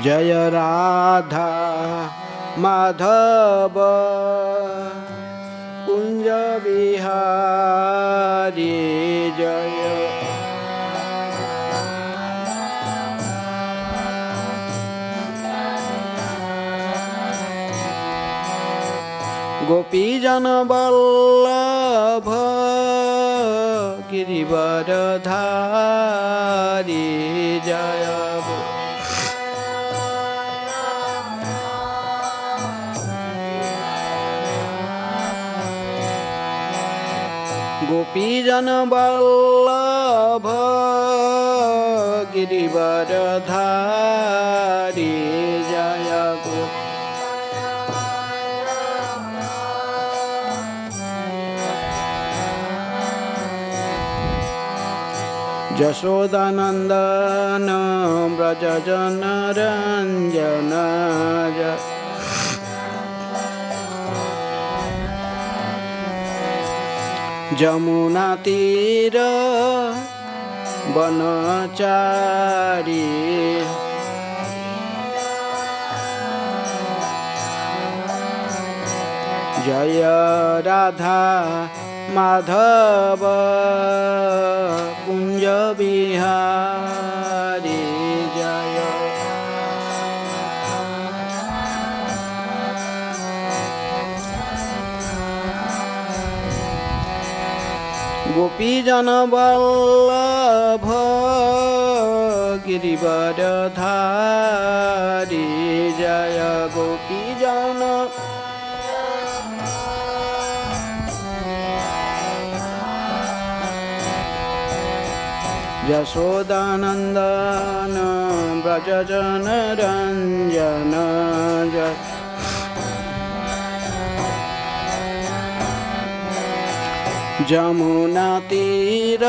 जय राधा माधव कुंज बिहारी जय। गोपीजन वल्लभ गिरिवरधारी जय। गोपीजन वल्लभ गिरिवरधारी जय। यशोदानंदन व्रजजनरंजन जमुना तीर वनचारी जय राधा माधव कुंज बिहारी जय। गोपीजन वल्लभ गिरिवरधारी जय। गोपीजन यशोदानंदन व्रजजनरंजन जमुना तीर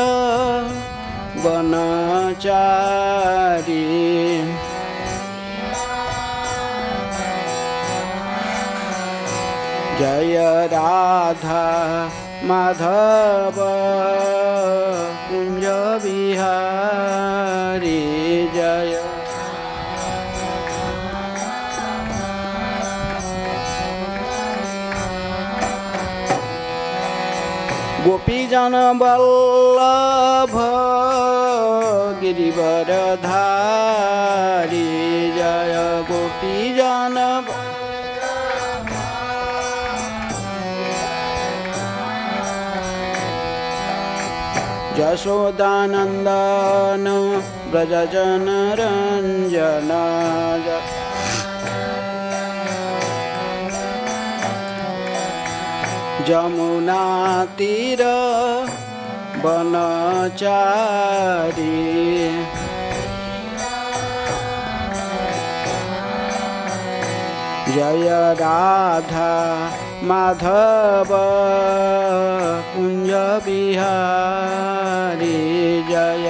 वनचारी जय राधा माधव कुंज बिहारी जय। गोपीजन वल्लभ गिरिवरधारी जय। गोपीजन यशोदानंदन व्रजजनरंजन जमुना तीर वनचारी जय राधा माधव कुंज बिहारी जय।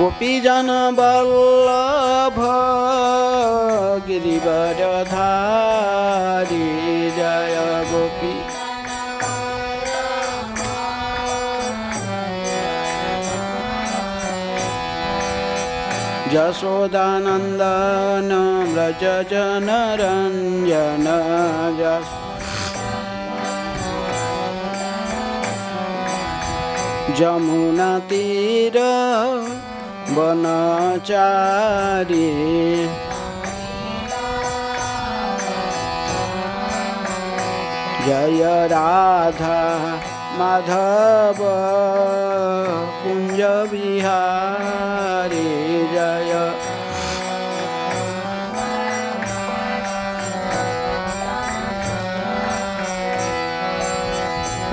गोपीजन वल्लभ गिरिवरधारी जय। गोपी यशोदानंदन व्रजजनरंजन जमुना तीर वनचारी जय राधा माधव कुंज बिहारी जय।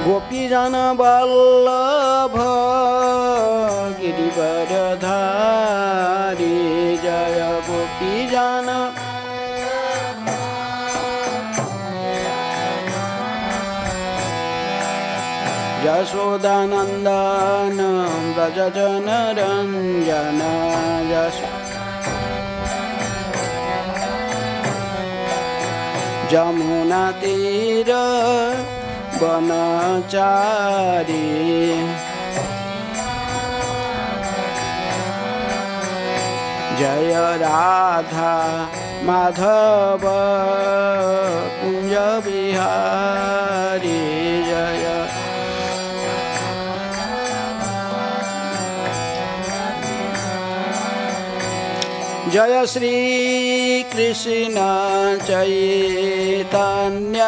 गोपीजन वल्लभ गिरिवरधारी जय। गोपीजन यशोदानंदन व्रजजनरंजन जमुना तीर बनचारी जय राधा माधव कुंज बिहारी जय जय श्री कृष्ण चैतन्य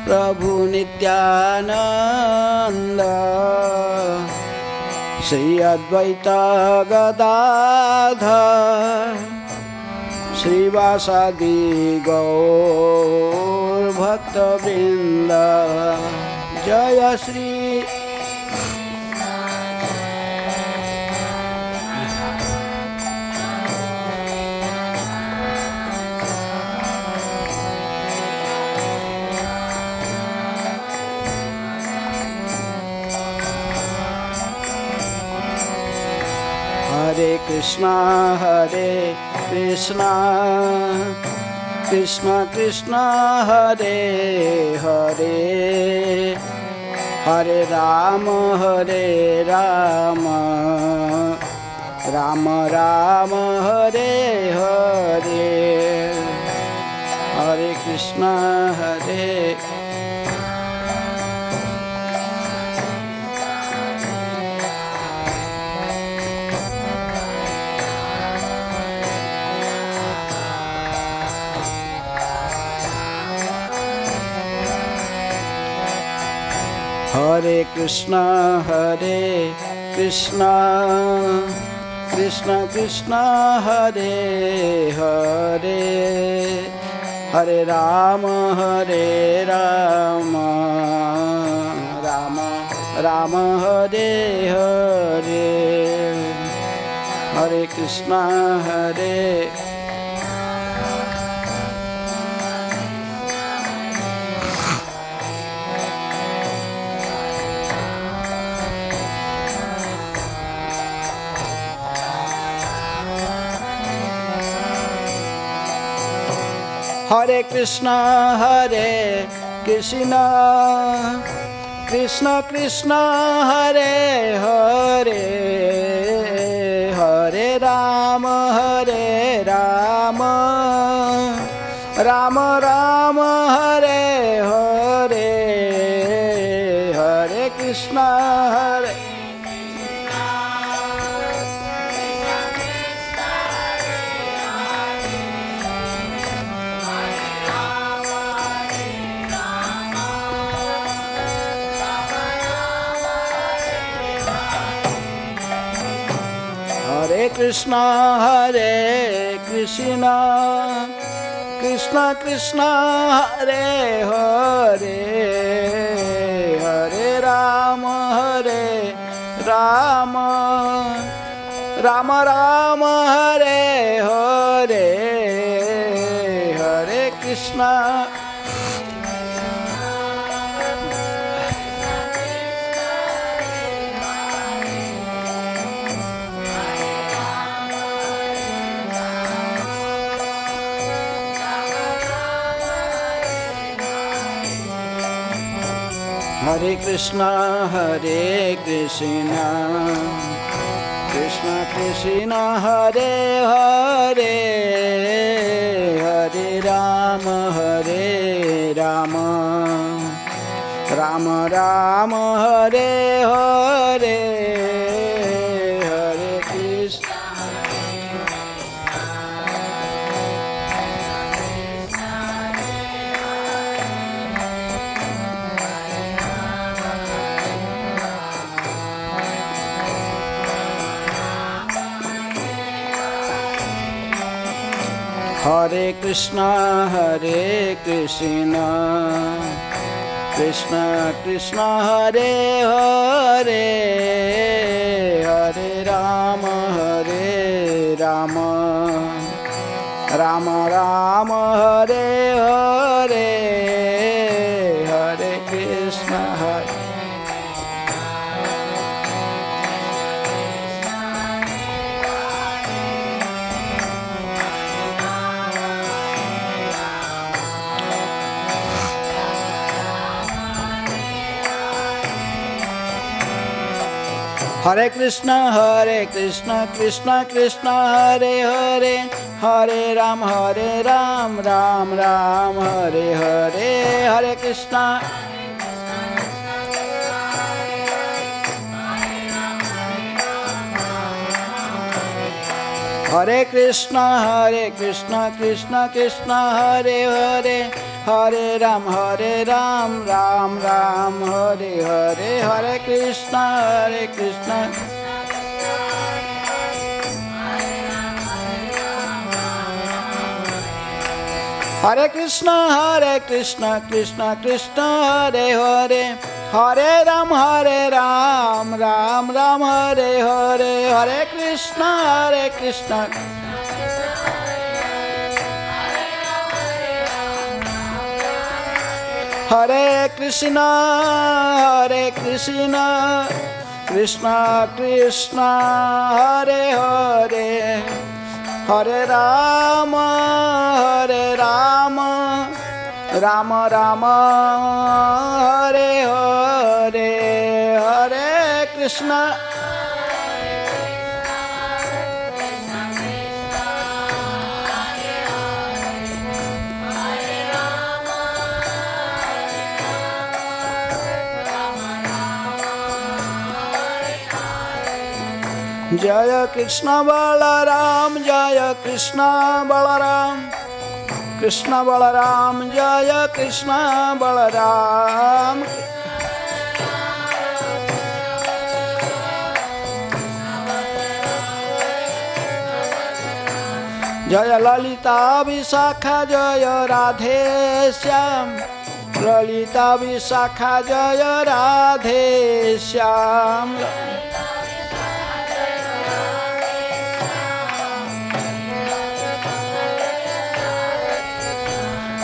प्रभु नित्यानंद श्री अद्वैत गदाधर श्रीवासादि गौर भक्तवृंद जय श्री हरे कृष्णा कृष्ण कृष्ण हरे हरे हरे राम राम राम हरे हरे हरे कृष्ण हरे हरे कृष्ण कृष्ण कृष्ण हरे हरे हरे राम राम राम हरे हरे हरे कृष्ण हरे हरे कृष्ण कृष्ण कृष्ण हरे हरे हरे राम राम राम हरे हरे हरे कृष्ण हरे हरे कृष्ण कृष्ण कृष्ण हरे हरे हरे राम राम राम हरे हरे हरे कृष्ण हरे कृष्ण कृष्ण कृष्ण हरे हरे हरे राम राम राम हरे हरे हरे कृष्ण हरे कृष्ण कृष्ण कृष्ण हरे हरे हरे राम राम राम हरे हरे हरे कृष्ण हरे हरे कृष्ण कृष्ण कृष्ण हरे हरे, हरे राम राम राम हरे हरे। हरे कृष्ण कृष्ण कृष्ण कृष्ण हरे हरे, हरे राम राम राम हरे हरे। हरे कृष्ण हरे कृष्ण कृष्ण कृष्ण हरे हरे, हरे राम राम राम हरे हरे। हरे कृष्ण हरे कृष्ण कृष्ण कृष्ण हरे हरे, हरे राम राम राम हरे हरे। हरे कृष्ण जय कृष्ण बलराम, जय कृष्ण बलराम, कृष्ण बलराम जय कृष्ण बलराम। जय ललिता विशाखा जय राधे श्याम, ललिता विशाखा जय राधे श्याम।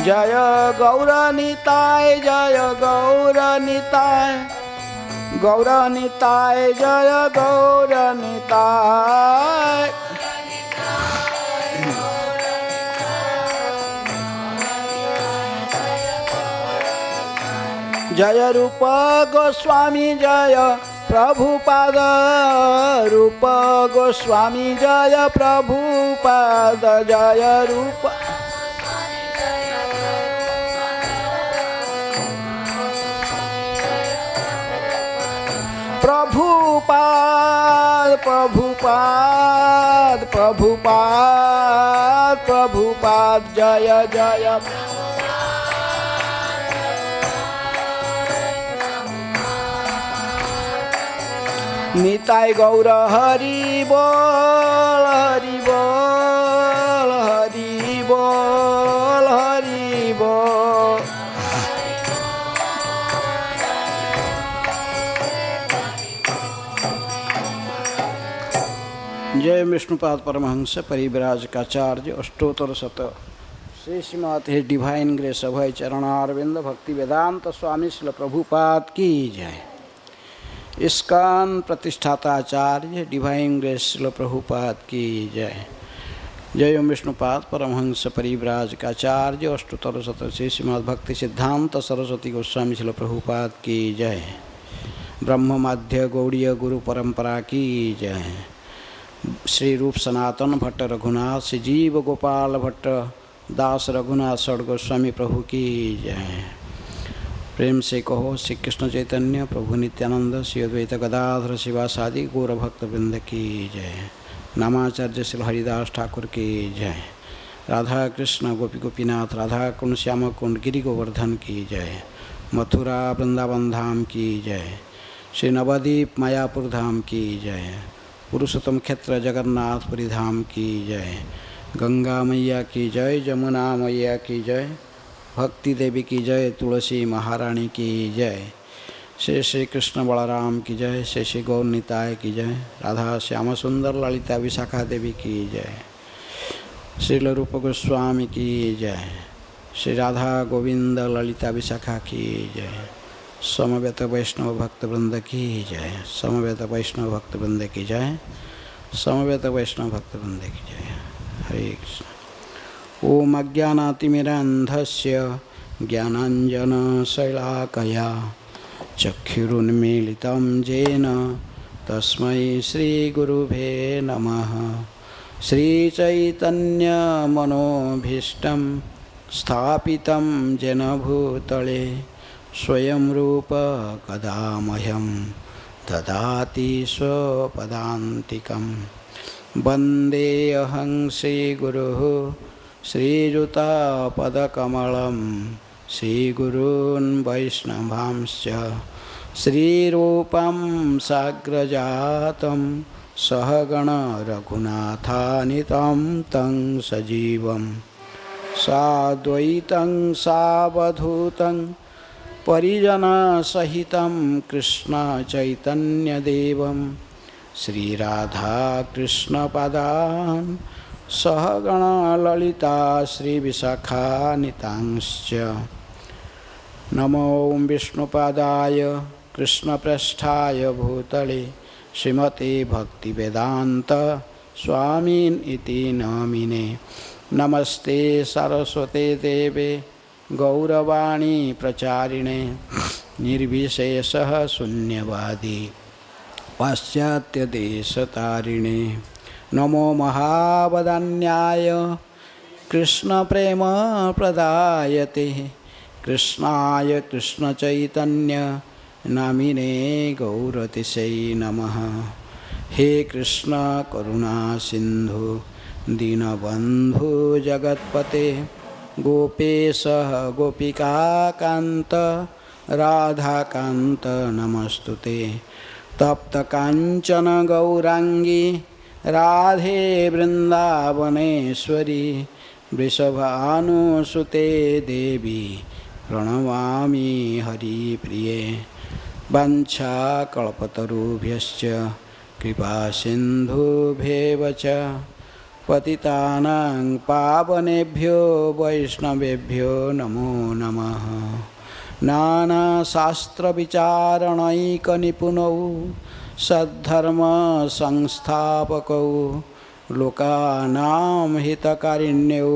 जय गौरनिताय, जय गौरनिताय, गौरनिताय जय गौरनिताय। जय रूप गोस्वामी जय प्रभुपाद, रूप गोस्वामी जय प्रभुपाद। जय रूप प्रभुपाद प्रभुपाद प्रभुपाद प्रभुपाद जय जय। निताय गौर हरि बोल, हरि बोल, हरि बोल, हरि बोल। जय विष्णुपाद परमहंस परिव्राजकाचार्य अष्टोत्तर शत श्री श्रीमत हे डिवाइन ग्रेस अभय चरणारविंद भक्ति वेदांत स्वामी श्रील प्रभुपाद की जय। इस्कॉन प्रतिष्ठाता आचार्य डिवाइन ग्रेस श्रील प्रभुपाद की जय। जय विष्णुपाद परमहंस परिव्राजकाचार्य अष्टोत्तर शत श्री श्रीमद भक्ति सिद्धांत सरस्वती गोस्वामी श्रील प्रभुपाद की जय। ब्रह्म मध्य गौड़ीय गुरु परंपरा की जय। श्री रूप सनातन भट्ट रघुनाथ, श्री जीव गोपाल भट्ट दास रघुनाथ षड गोस्वामी प्रभु की जय। प्रेम से कहो श्री कृष्ण चैतन्य प्रभु नित्यानंद श्री अद्वैत गदाधर शिवासादि गौर भक्त वृंद की जय। नामाचार्य श्री हरिदास ठाकुर की जय। राधा कृष्ण गोपी गोपीनाथ राधा कुंड श्याम कुंड गिरि गोवर्धन की जय। मथुरा वृंदावन धाम की जय। श्री नवद्वीप मायापुर धाम की जय। पुरुषोत्तम क्षेत्र जगन्नाथपुरी धाम की जय। गंगा मैया की जय, जमुना मैया की जय, भक्ति देवी की जय, तुलसी महारानी की जय। श्री श्री कृष्ण बलराम की जय, श्री श्री गौर निताय की जय। राधा श्याम सुंदर ललिता विशाखा देवी की जय। श्रील रूप गोस्वामी की जय। श्री राधा गोविंद ललिता विशाखा की जय। समवेत वैष्णव भक्त वृंद की जय। समवेत वैष्णव भक्त वृंद की जय। समवेत वैष्णव भक्त वृंद की जय। हरे कृष्ण। ओम अज्ञानातिमिरान्धस्य ज्ञानाञ्जनशलाकया चक्षुरुन्मीलितं येन तस्मै श्रीगुरुभे नमः। श्रीचैतन्यमनोभीष्टं स्थापितं येन भूतले स्वयं रूप कदा मह्यं ददाति स्वपदान्तिकं। वन्देऽहं श्रीगुरुः श्रीयुतापदकमलं श्रीगुरून् वैष्णवांश्च श्रीरूपं साग्रजातं सहगण रघुनाथान्वितं तं सजीवं साद्वैतं सावधूतं परिजनसहितं कृष्ण चैतन्यदेवं श्रीराधाकृष्णपदान् सहगण ललिता श्रीविशाखान्वितांश्च। नमो विष्णुपादाय कृष्णप्रेष्ठाय भूतले श्रीमते भक्तिवेदांत स्वामिन् इति नामिने। नमस्ते सरस्वते देवे गौरवाणी प्रचारिणे निर्विशेषः शून्यवादी पाश्चात्यदेशतारिणे। नमो महावदान्याय कृष्णप्रेमप्रदायते कृष्णाय कृष्णचैतन्य नामिने गौरतिशै नमः। हे कृष्ण करुणा सिंधु दीनबंधु जगत्पते गोपेश गोपिकाकांत राधाकांत नमस्तुते। तप्त कांचन गौरांगी राधे वृंदावनेश्वरी वृषभानुसुते देवी प्रणमामि हरिप्रिये। वाञ्छाकल्पतरुभ्यश्च कृपासिन्धुभ्येव च पतितानां पावनेभ्यो वैष्णवेभ्यो नमो नमः। नानाशास्त्रविचारणैकनिपुणौ सद्धर्मसंस्थापकौ लोकानां हितकारिण्यौ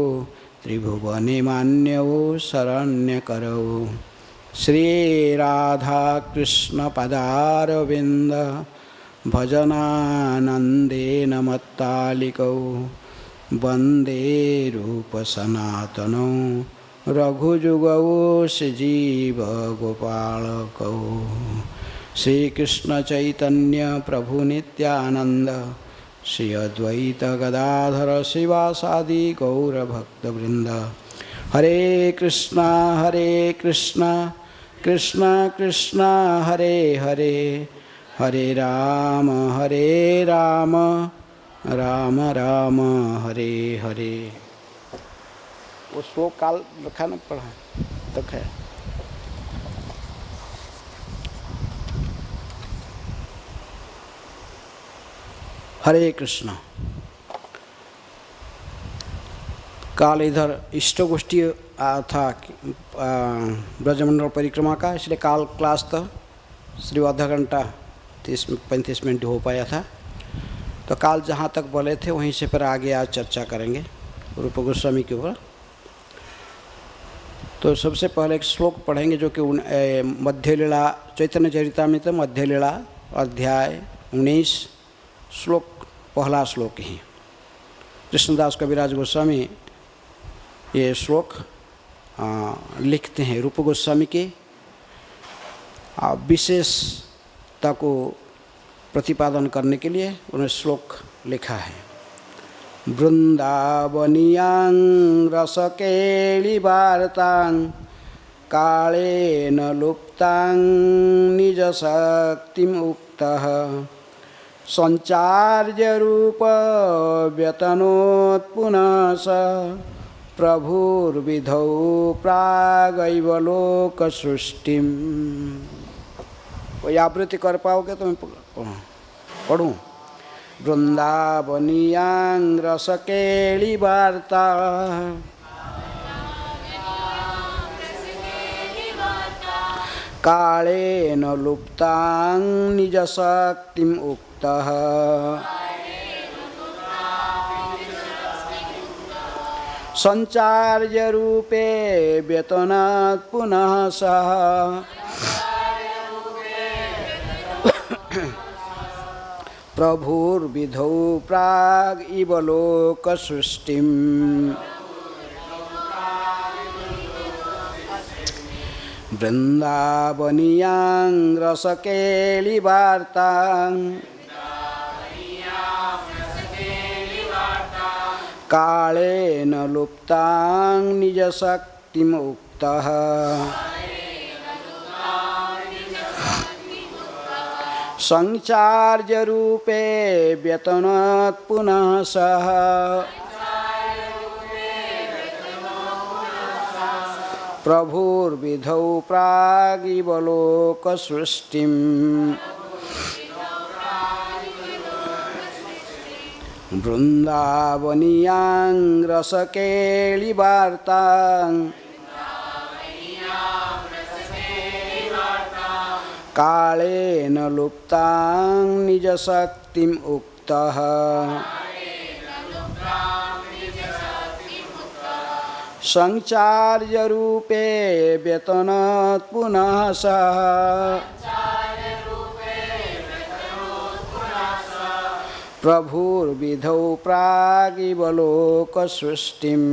त्रिभुवने मान्यौ शरण्यकरौ श्रीराधाकृष्णपदारविन्द भजनानन्देन मत्तालिकौ वन्दे रूपसनातनौ रघुजुगौ श्रीजीवगोपालकौ। श्रीकृष्ण चैतन्य प्रभु नित्यानंद श्री अद्वैत गदाधर शिवासादि गौरभक्तवृंद। हरे कृष्णा कृष्णा कृष्णा हरे हरे हरे राम राम राम हरे हरे। वो श्लोक काल रखा न पढ़ा तक है। हरे कृष्ण। काल इधर इष्टगोष्ठी था ब्रजमंडल परिक्रमा का, इसलिए काल क्लास था सिर्फ आधा घंटा 30-35 मिनट हो पाया था। तो काल जहाँ तक बोले थे वहीं से फिर आगे आज चर्चा करेंगे रूप गोस्वामी के ऊपर। तो सबसे पहले एक श्लोक पढ़ेंगे जो कि मध्य लीला चैतन्य चरितामृत मध्य लीला अध्याय 19 श्लोक पहला श्लोक ही। कृष्णदास कविराज गोस्वामी ये श्लोक लिखते हैं रूप गोस्वामी के विशेषता को प्रतिपादन करने के लिए उन्होंने श्लोक लिखा है। वृंदावनियां रसकेलिवार्तां कालेन लुप्तां निजशक्तिम् उक्तः संचार्य रूप व्यतनोत् पुनः स प्रभुर्विधौ प्रागैव लोक सृष्टिम। कोई आवृत्ति कर पाओगे तो मैं पढ़ूँ। वृंदावनियां रसकेलिवार्ता कालेन लुप्तां निजशक्तिम् उक्तः संचार्य रूपे व्यतनात् पुनः सः प्रभुर्विधौ प्राग इव लोकसृष्टिम् वृन्दावनीयां रसकेलिवार्तां कालेन लुप्तां निजशक्तिमुक्तः संचार्यरूपे व्यतनात् पुनः सः प्रभुर्विधौ प्रागिव लोकसृष्टिम् वृन्दावनीयां रसकेलिवार्तां कालेन लुप्तां निजशक्तिम् उक्तः संचार्यरूपे व्यतनात् पुनः सः प्रभुर्विधौ प्रागिव लोकसृष्टिम्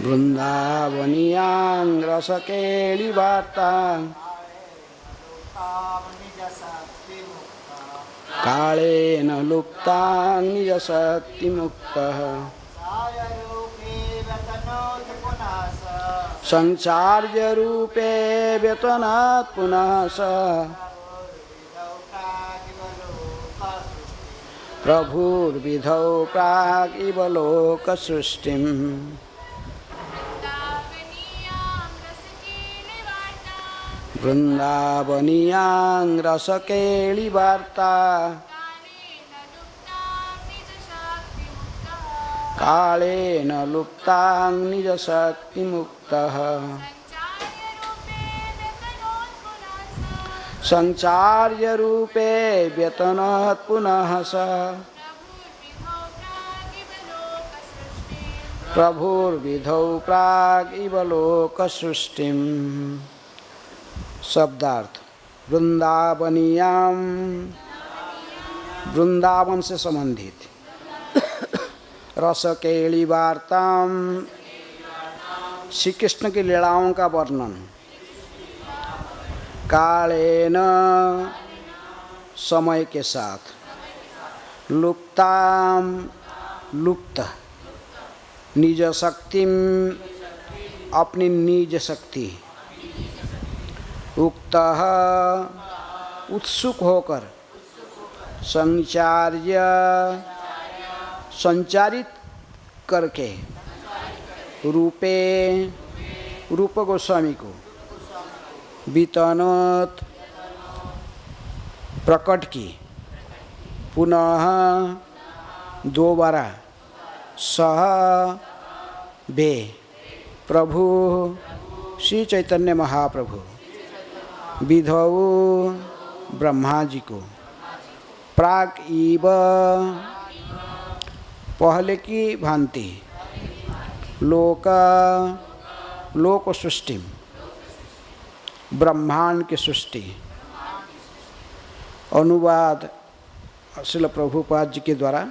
वृन्दावनीयां रसकेलिवार्तां कालेन लुप्तां निजशक्तिमुक्तः संचार्यरूपे व्यतनात् पुनः सः प्रभुर्विधौ प्रागिव लोकसृष्टिम् वृन्दावनीयां रसकेलिवार्ता कालेन लुप्तां निजशक्तिमुक्तः संचार्यरूपे व्यतनात् पुनः सः प्रभुर्विधौ प्रागिव लोकसृष्टिम्। शब्दार्थ वृंदावनीयां, वृंदावन से संबंधित, रसकेलिवार्तां, श्री कृष्ण की लीलाओं का वर्णन, कालेन समय के साथ, लुप्तां लुप्त, निज शक्तिम अपनी निज शक्ति, उक्तः उत्सुक होकर, संचार्य संचारित करके, रूपे रूप गोस्वामी को, वितनोत प्रकट की, पुनः दोबारा, सह बे प्रभु श्री चैतन्य महाप्रभु, विधौ ब्रह्मा जी को, प्राक इव पहले की भांति, लोक सृष्टि, ब्रह्मांड की सृष्टि। अनुवाद श्रील प्रभुपाद जी के द्वारा।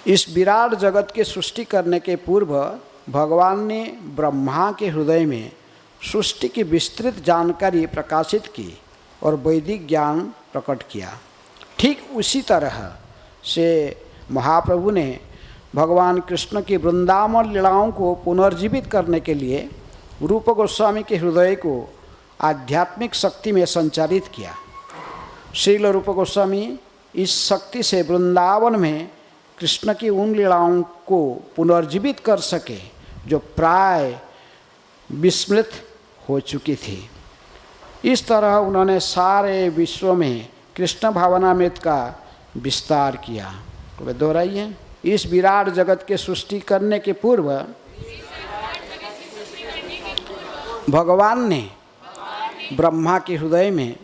इस विराट जगत की सृष्टि करने के पूर्व भगवान ने ब्रह्मा के हृदय में सृष्टि की विस्तृत जानकारी प्रकाशित की और वैदिक ज्ञान प्रकट किया। ठीक उसी तरह से महाप्रभु ने भगवान कृष्ण की वृंदावन लीलाओं को पुनर्जीवित करने के लिए रूप गोस्वामी के हृदय को आध्यात्मिक शक्ति में संचारित किया। श्रील रूप गोस्वामी इस शक्ति से वृंदावन में कृष्ण की उन लीलाओं को पुनर्जीवित कर सके जो प्राय विस्मृत हो चुकी थी। इस तरह उन्होंने सारे विश्व में कृष्ण भावनामृत का विस्तार किया। तो वे दोहराइए, इस विराट जगत के सृष्टि करने के पूर्व भगवान ने ब्रह्मा के हृदय में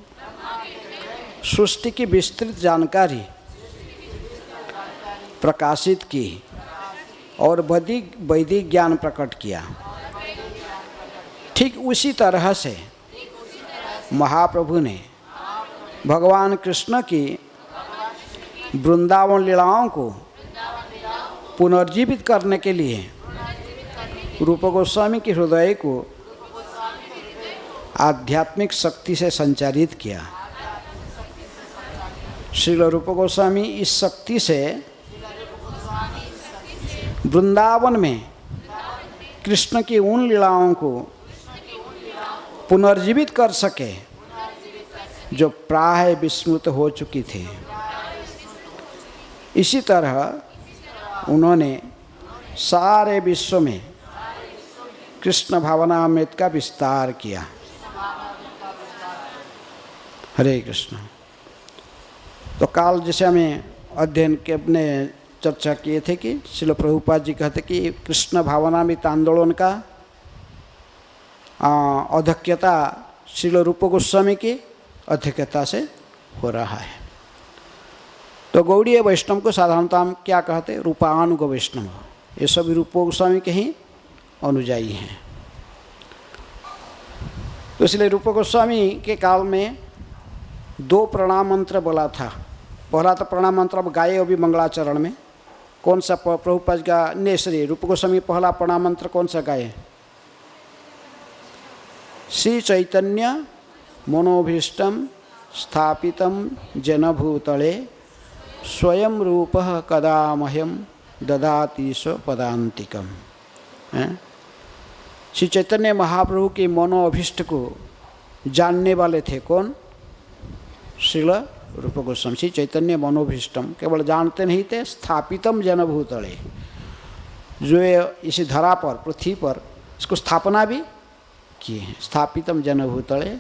सृष्टि की विस्तृत जानकारी प्रकाशित की और वैदिक ज्ञान प्रकट किया। ठीक उसी तरह से महाप्रभु ने भगवान कृष्ण की वृंदावन लीलाओं को पुनर्जीवित करने के लिए रूप गोस्वामी के हृदय को आध्यात्मिक शक्ति से संचारित किया। श्रील रूप गोस्वामी इस शक्ति से वृंदावन में कृष्ण की उन लीलाओं को पुनर्जीवित कर सके जो प्राय विस्मृत हो चुकी थी। इसी तरह उन्होंने सारे विश्व में कृष्ण भावनामृत का विस्तार किया। हरे कृष्ण। तो काल जैसे हमें अध्ययन के अपने चर्चा किए थे कि श्रील प्रभुपाद जी कहते कि कृष्ण भावनामृत आंदोलन का अध्यक्षता श्रील रूप गोस्वामी की अध्यक्षता से हो रहा है। तो गौड़ीय वैष्णव को साधारणतः हम क्या कहते हैं? रूपानुग वैष्णव। ये सभी रूप गोस्वामी के ही अनुयायी हैं। तो इसलिए रूप गोस्वामी के काल में 2 प्रणाम मंत्र बोला था। पहला तो प्रणाम मंत्र अब गाये अभी मंगलाचरण में। कौन सा प्रभुपाद का ने श्री रूप गोस्वामी पहला प्रणाम मंत्र कौन सा गाये? श्री चैतन्य मनोभीष्टम स्थापितम जनभूतले स्वयं रूप कदा मह्यम ददाति स्वपदान्तिकम। श्री चैतन्य महाप्रभु के मनोअभीष्ट को जानने वाले थे कौन? श्रील रूप गोस्वामी। श्री चैतन्य मनोभीष्टम केवल जानते नहीं थे, स्थापितम जनभूतले, जो इसी धरा पर पृथ्वी पर इसको स्थापना भी किए हैं। स्थापितम जनभूतले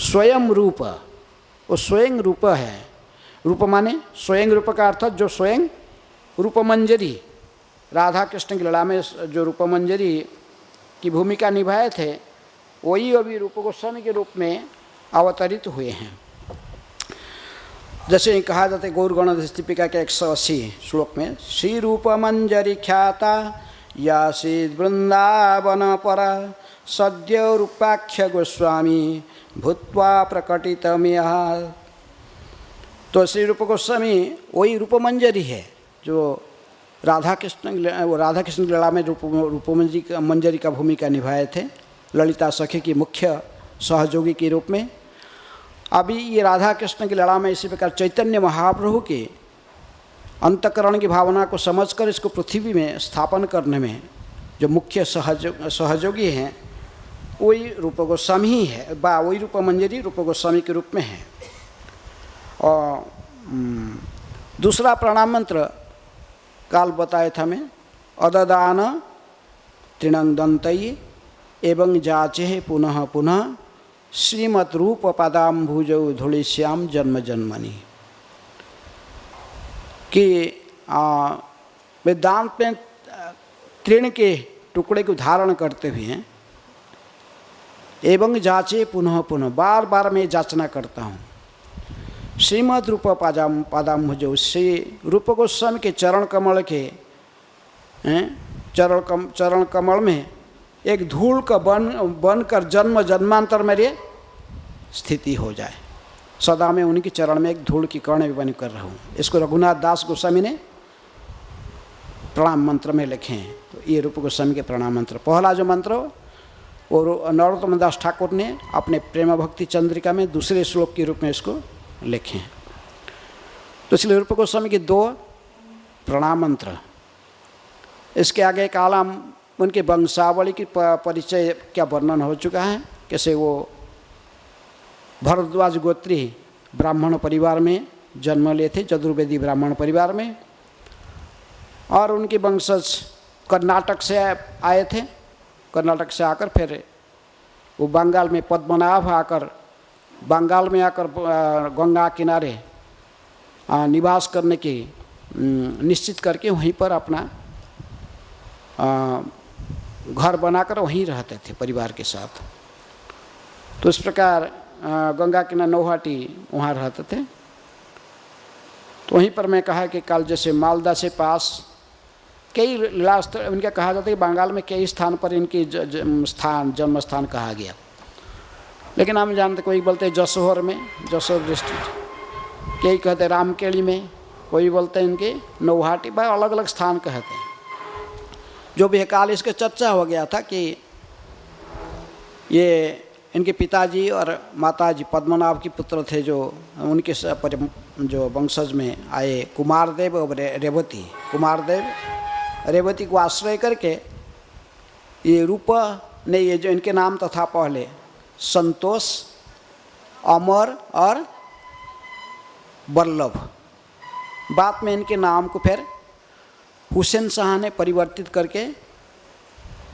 स्वयं रूप, वो स्वयं रूप है। रूप माने स्वयं रूप का अर्थ जो स्वयं रूपमंजरी, राधा कृष्ण की लीला में जो रूपमंजरी की भूमिका निभाए थे वही अभी रूप गोस्वामी के रूप में अवतरित हुए हैं। जैसे कहा जाता है गौर गणेश दीपिका के 180 श्लोक में, श्री रूपमंजरी ख्याता यासीद वृंदावन परा सद्य रूपाख्य गोस्वामी भूत्वा प्रकटितमिह। तो श्री रूप गोस्वामी वही रूपमंजरी है जो राधा कृष्ण लीला में रूपमंजरी का भूमिका निभाए थे, ललिता सखी की मुख्य सहयोगी के रूप में। अभी ये राधा कृष्ण की लीला में इसी प्रकार चैतन्य महाप्रभु के अंतकरण की भावना को समझकर इसको पृथ्वी में स्थापन करने में जो मुख्य सहयोगी हैं वही रूप गोस्वामी ही है, वही रूपमंजरी रूप गोस्वामी के रूप में है। और दूसरा प्रणाम मंत्र काल बताया था मैं, अददान तृणंग दंतये एवं जाचे पुनः पुनः श्रीमत् रूप पदाम्भुजौ धूलिश्याम जन्म जन्मनि। कि वेदांत में तृण के टुकड़े को धारण करते हुए एवं जाचे पुनः पुनः, बार बार मैं जांचना करता हूँ। श्रीमद् रूप पादाम्भुजौ, श्री रूप गोस्वामी के चरण कमल के चरण कमल में एक धूल का बनकर जन्म जन्मांतर मेरे स्थिति हो जाए। सदा मैं उनके चरण में एक धूल की कर्ण भी बन कर रहूँ। इसको रघुनाथ दास गोस्वामी ने प्रणाम मंत्र में लिखे हैं। तो ये रूप गोस्वामी के प्रणाम मंत्र, पहला जो मंत्र वो नरोत्तम दास ठाकुर ने अपने प्रेम भक्ति चंद्रिका में दूसरे श्लोक के रूप में इसको लिखे हैं। तो इसलिए रूप गोस्वामी के 2 प्रणाम मंत्र। इसके आगे कालम उनके वंशावली की परिचय क्या वर्णन हो चुका है, कैसे वो भरद्वाज गोत्री ब्राह्मण परिवार में जन्म लिए थे, चतुर्वेदी ब्राह्मण परिवार में। और उनके वंशज कर्नाटक से आए थे। कर्नाटक से आकर फिर वो बंगाल में पद्मनाभ आकर बंगाल में आकर गंगा किनारे निवास करने की निश्चित करके वहीं पर अपना घर बनाकर वहीं रहते थे परिवार के साथ। तो इस प्रकार गंगा किनारे नौहाटी वहाँ रहते थे। तो वहीं पर मैं कहा कि कल जैसे मालदा से पास कई लास्ट इनका कहा जाता है कि बंगाल में कई स्थान पर इनकी जन्म स्थान कहा गया, लेकिन हम जानते कोई बोलते हैं जसोहर में, जसोहर डिस्ट्रिक्ट, कई कहते हैं रामकेली में, कोई बोलते हैं इनके नौहाटी, भाई अलग अलग स्थान कहते हैं। जो भी काल इसके चर्चा हो गया था कि ये इनके पिताजी और माताजी पद्मनाभ के पुत्र थे, जो उनके जो वंशज में आए कुमारदेव और रेवती। कुमारदेव रेवती को आश्रय करके ये रूप ने ये जो इनके नाम तथा पहले संतोष, अमर और वल्लभ, बाद में इनके नाम को फिर हुसैन शाह ने परिवर्तित करके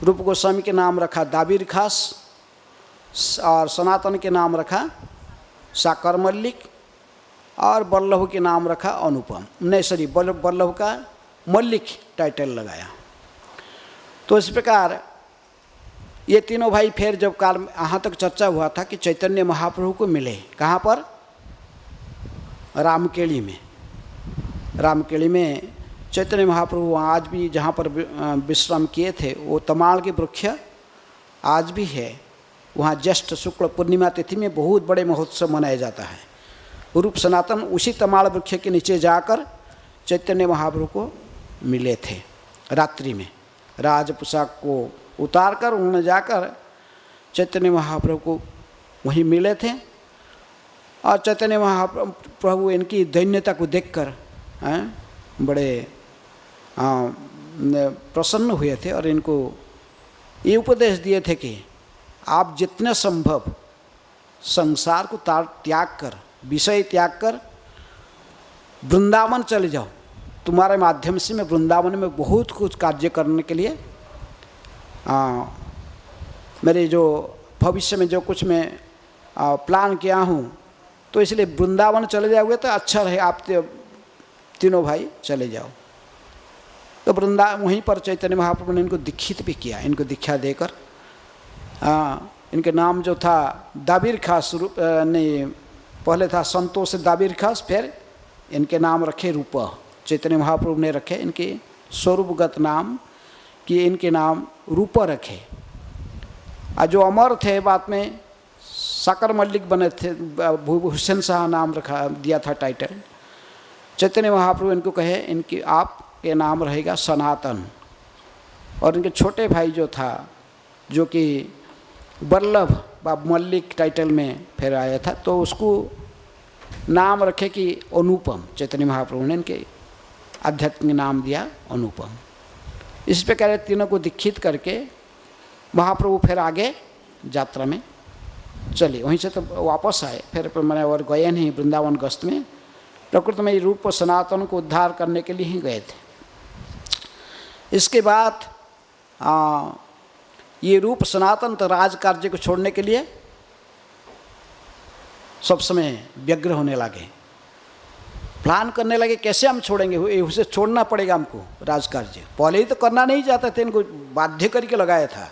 रूप गोस्वामी के नाम रखा दाबिर खास और सनातन के नाम रखा साकर मल्लिक और वल्लभ के नाम रखा अनुपम, नहीं सॉरी वल्लभ का मल्लिक टाइटल लगाया। तो इस प्रकार ये तीनों भाई फिर जब काल यहाँ तक चर्चा हुआ था कि चैतन्य महाप्रभु को मिले, कहाँ पर? रामकेली में। रामकेली में चैतन्य महाप्रभु आज भी जहाँ पर विश्राम किए थे वो तमाल के वृक्ष आज भी है। वहाँ ज्येष्ठ शुक्ल पूर्णिमा तिथि में बहुत बड़े महोत्सव मनाया जाता है। रूप सनातन उसी तमाल वृक्ष के नीचे जाकर चैतन्य महाप्रभु को मिले थे रात्रि में। राज पोशाक को उतार कर उन्होंने जाकर चैतन्य महाप्रभु को वहीं मिले थे। और चैतन्य महाप्रभु इनकी दैन्यता को देखकर बड़े प्रसन्न हुए थे और इनको ये उपदेश दिए थे कि आप जितने संभव संसार को त्याग कर, विषय त्याग कर वृंदावन चले जाओ। तुम्हारे माध्यम से मैं वृंदावन में बहुत कुछ कार्य करने के लिए मेरे जो भविष्य में जो कुछ मैं प्लान किया हूँ, तो इसलिए वृंदावन चले जाओगे तो अच्छा रहे, आप तीनों भाई चले जाओ। तो वहीं पर चैतन्य महाप्रभु ने इनको दीक्षित भी किया। इनको दीक्षा देकर इनके नाम जो था दाबिर खास नहीं, पहले था संतोष दाबिर खास, फिर इनके नाम रखे रूप। चैतन्य महाप्रभु ने रखे इनके स्वरूपगत नाम कि इनके नाम रूप रखे। और जो अमर थे बाद में साकर मल्लिक बने थे, हुसैन शाह नाम रखा दिया था टाइटल। चैतन्य महाप्रभु इनको कहे इनकी आपके नाम रहेगा सनातन। और इनके छोटे भाई जो था जो कि वल्लभ मल्लिक टाइटल में फिर आया था, तो उसको नाम रखे कि अनुपम। चैतन्य महाप्रभु ने इनके आध्यात्मिक नाम दिया अनुपम। इस प्रकार तीनों को दीक्षित करके महाप्रभु फिर आगे यात्रा में चले। वहीं से तो वापस आए, फिर मैंने और गए नहीं वृंदावन गस्त में, प्रकृति में रूप सनातन को उद्धार करने के लिए ही गए थे। इसके बाद ये रूप सनातन तो राज कार्य को छोड़ने के लिए सब समय व्यग्र होने लगे, प्लान करने लगे कैसे हम छोड़ेंगे, उसे छोड़ना पड़ेगा हमको राज कार्य। पहले ही तो करना नहीं चाहते थे, इनको बाध्य करके लगाया था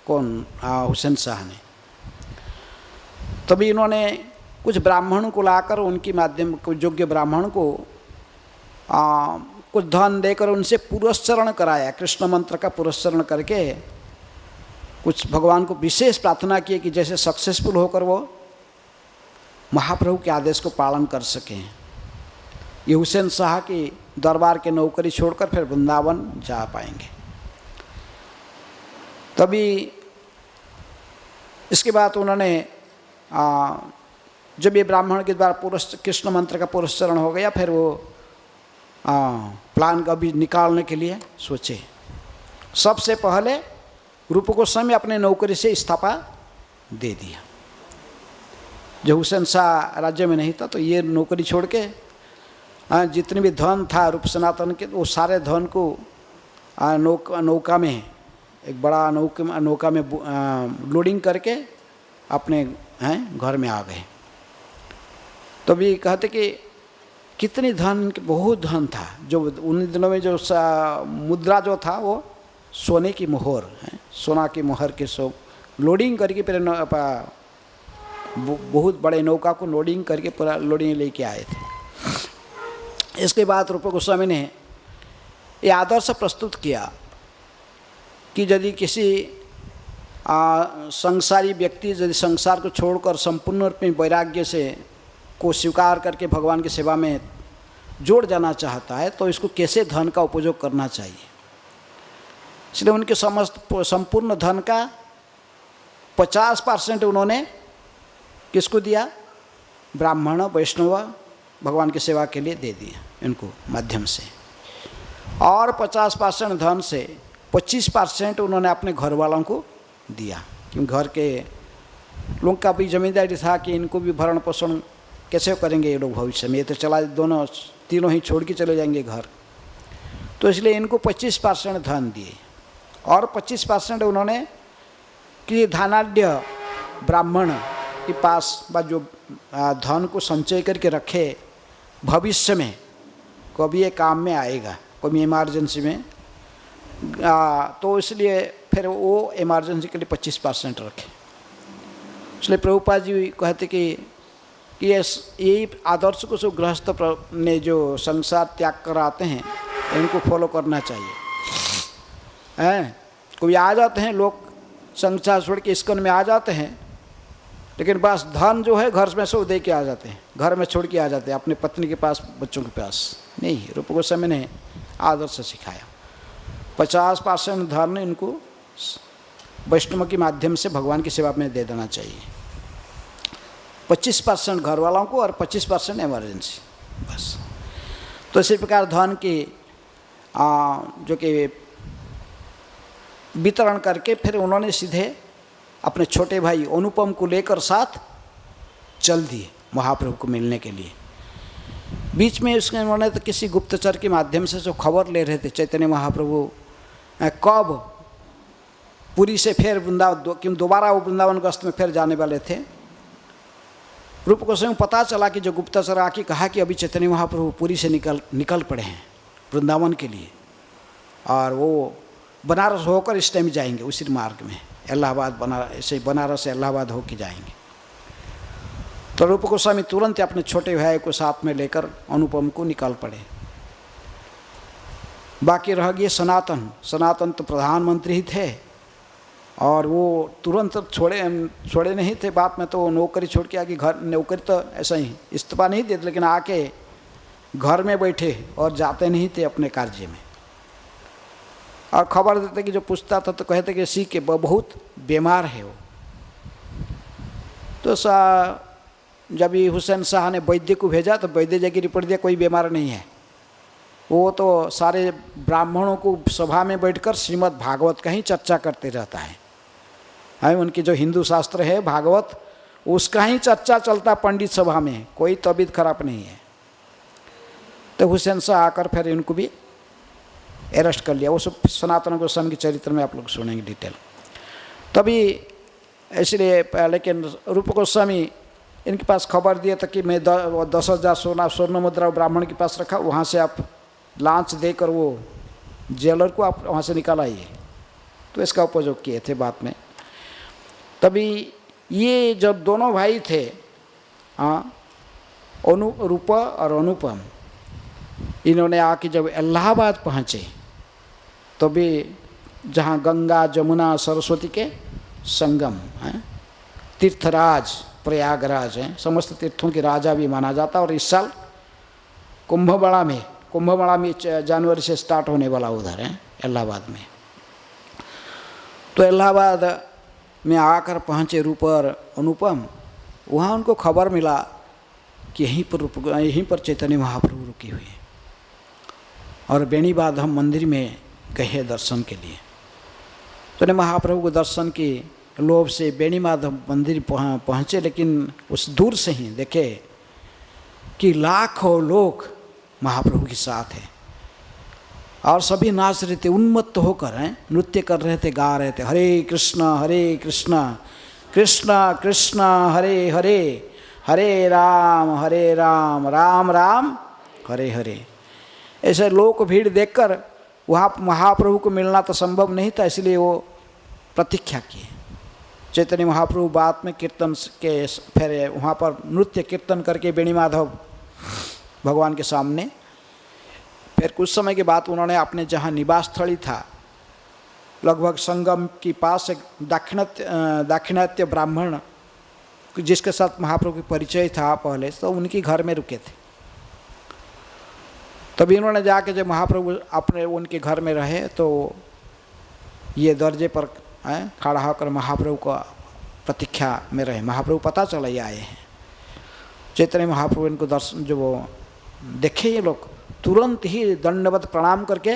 कौन? हुसैन शाह ने। तभी इन्होंने कुछ ब्राह्मणों को लाकर उनके माध्यम को योग्य ब्राह्मण को कुछ धन देकर उनसे पुरस्चरण कराया। कृष्ण मंत्र का पुरस्चरण करके कुछ भगवान को विशेष प्रार्थना किए कि जैसे सक्सेसफुल होकर वो महाप्रभु के आदेश को पालन कर सकें। ये हुसैन शाह की दरबार के नौकरी छोड़कर फिर वृंदावन जा पाएंगे। तभी इसके बाद उन्होंने जब ये ब्राह्मण के द्वारा कृष्ण मंत्र का पुरस्चरण हो गया, फिर वो प्लान का भी निकालने के लिए सोचे। सबसे पहले रूप गोस्वामी अपने नौकरी से इस्तीफा दे दिया। जब हुसैन शाह राज्य में नहीं था तो ये नौकरी छोड़ के जितने भी धन था रूप सनातन के, वो सारे धन को नौका में, एक बड़ा नौका में लोडिंग करके अपने घर में आ गए। तो भी कहते कि कितनी धन, बहुत धन था। जो उन दिनों में जो मुद्रा जो था वो सोने की मोहर है, सोना की मोहर के सब लोडिंग करके फिर बहुत बड़े नौका को लोडिंग करके पूरा लोडिंग लेके आए थे। इसके बाद रूप गोस्वामी ने ये आदर्श प्रस्तुत किया कि यदि किसी संसारी व्यक्ति यदि संसार को छोड़कर संपूर्ण रूप में वैराग्य से को स्वीकार करके भगवान की सेवा में जोड़ जाना चाहता है तो इसको कैसे धन का उपयोग करना चाहिए। इसलिए उनके संपूर्ण धन का 50% उन्होंने किसको दिया? ब्राह्मण वैष्णव भगवान की सेवा के लिए दे दिया इनको माध्यम से, और 50% धन से 25% उन्होंने अपने घर वालों को दिया, क्योंकि घर के लोग का भी जिम्मेदारी था कि इनको भी भरण पोषण कैसे करेंगे ये लोग भविष्य में, ये तो चला दोनों तीनों ही छोड़ के चले जाएंगे घर। तो इसलिए इनको 25% धन दिए और 25% उन्होंने कि धनाढ्य ब्राह्मण के पास जो धन को संचय करके रखे, भविष्य में कभी ये काम में आएगा, कभी इमरजेंसी में, तो इसलिए फिर वो इमरजेंसी के लिए 25% रखे। इसलिए प्रभुपाद जी कहते कि यही आदर्श को सब गृहस्थ ने जो संसार त्याग कर आते हैं इनको फॉलो करना चाहिए। कोई आ जाते हैं लोग संसार छोड़ के इस्कन में आ जाते हैं, लेकिन बस धन जो है घर में से दे के आ जाते हैं, घर में छोड़ के आ जाते हैं अपनी पत्नी के पास, बच्चों के पास नहीं। रूप गोस्वामी ने आदर्श सिखाया 50% धन इनको वैष्णव के माध्यम से भगवान की सेवा में दे देना चाहिए, 25% घर वालों को और 25% इमरजेंसी, बस। तो इसी प्रकार धन की जो कि वितरण करके फिर उन्होंने सीधे अपने छोटे भाई अनुपम को लेकर साथ चल दिए महाप्रभु को मिलने के लिए। बीच में उसने उन्होंने तो किसी गुप्तचर के माध्यम से जो खबर ले रहे थे चैतन्य महाप्रभु कब पुरी से फिर वृंदावन, दोबारा वो वृंदावन गस्त में फिर जाने वाले थे। रूप गोस्वामी को पता चला कि जो गुप्तचर आके कहा कि अभी चैतन्य महाप्रभु पुरी से निकल पड़े हैं वृंदावन के लिए, और वो बनारस होकर इस टाइम जाएंगे उसी मार्ग में, इलाहाबाद बनारस से इलाहाबाद होकर जाएंगे। तो रूप गोस्वामी तुरंत अपने छोटे भाई को साथ में लेकर अनुपम को निकल पड़े। बाकी रह गए सनातन तो प्रधानमंत्री ही थे, और वो तुरंत छोड़े नहीं थे बात में। तो नौकरी छोड़ के आके घर, नौकरी तो ऐसा ही इस्तीफा नहीं देते, लेकिन आके घर में बैठे और जाते नहीं थे अपने कार्य में। और खबर देते कि जो पूछता था तो कहते कि सी के बहुत बीमार है वो। तो जब ये हुसैन शाह ने वैद्य को भेजा तो वैद्य जाके रिपोर्ट दिया कोई बीमार नहीं है। वो तो सारे ब्राह्मणों को सभा में बैठकर श्रीमद् भागवत का ही चर्चा करते रहता है। उनके जो हिंदू शास्त्र है भागवत, उसका ही चर्चा चलता पंडित सभा में, कोई तबीयत खराब नहीं है। तो हुसैन शाह आकर फिर इनको भी अरेस्ट कर लिया। वो सब सनातन गोस्वामी के चरित्र में आप लोग सुनेंगे डिटेल। तभी इसलिए लेकिन रूप गोस्वामी इनके पास खबर दिया था कि मैं 10,000 स्वर्ण मुद्रा ब्राह्मण के पास रखा, वहाँ से आप लांच देकर वो जेलर को आप वहाँ से निकाल आइए। तो इसका उपयोग किए थे बाद में। तभी ये जब दोनों भाई थे रूप और अनुपम, इन्होंने आके जब इलाहाबाद पहुँचे तो भी जहाँ गंगा जमुना सरस्वती के संगम हैं, तीर्थराज प्रयागराज हैं, समस्त तीर्थों के राजा भी माना जाता। और इस साल कुंभमेला में जनवरी से स्टार्ट होने वाला उधर है इलाहाबाद में। तो इलाहाबाद में आकर पहुँचे रूप और अनुपम। वहाँ उनको खबर मिला कि यहीं पर चैतन्य महाप्रभु रुके हुए हैं, और बेणीबाधम मंदिर में गए दर्शन के लिए। तो महाप्रभु को दर्शन के लोभ से बेणीमाधव मंदिर पहुँचे, लेकिन उस दूर से ही देखे कि लाखों लोग महाप्रभु के साथ है। और सभी नाच रहे थे, उन्मत्त होकर हैं, नृत्य कर रहे थे, गा रहे थे, हरे कृष्ण कृष्ण कृष्ण हरे हरे, हरे राम राम राम हरे हरे। ऐसे लोग को भीड़ देखकर वहाँ महाप्रभु को मिलना तो संभव नहीं था, इसलिए वो प्रतीक्षा किए। चैतन्य महाप्रभु बाद में कीर्तन के फिर वहाँ पर नृत्य कीर्तन करके वेणी माधव भगवान के सामने, फिर कुछ समय के बाद उन्होंने अपने जहाँ निवास स्थली था लगभग संगम के पास एक दाक्षिणात्य ब्राह्मण जिसके साथ महाप्रभु का परिचय था पहले, तो उनके घर में रुके थे। तभी उन्होंने जाके जब महाप्रभु अपने उनके घर में रहे तो ये दर्जे पर खड़ा होकर महाप्रभु का प्रतीक्षा में रहे। महाप्रभु पता चला ये आए हैं। चैतन्य महाप्रभु इनको दर्शन जो वो देखे, ये लोग तुरंत ही दंडवत प्रणाम करके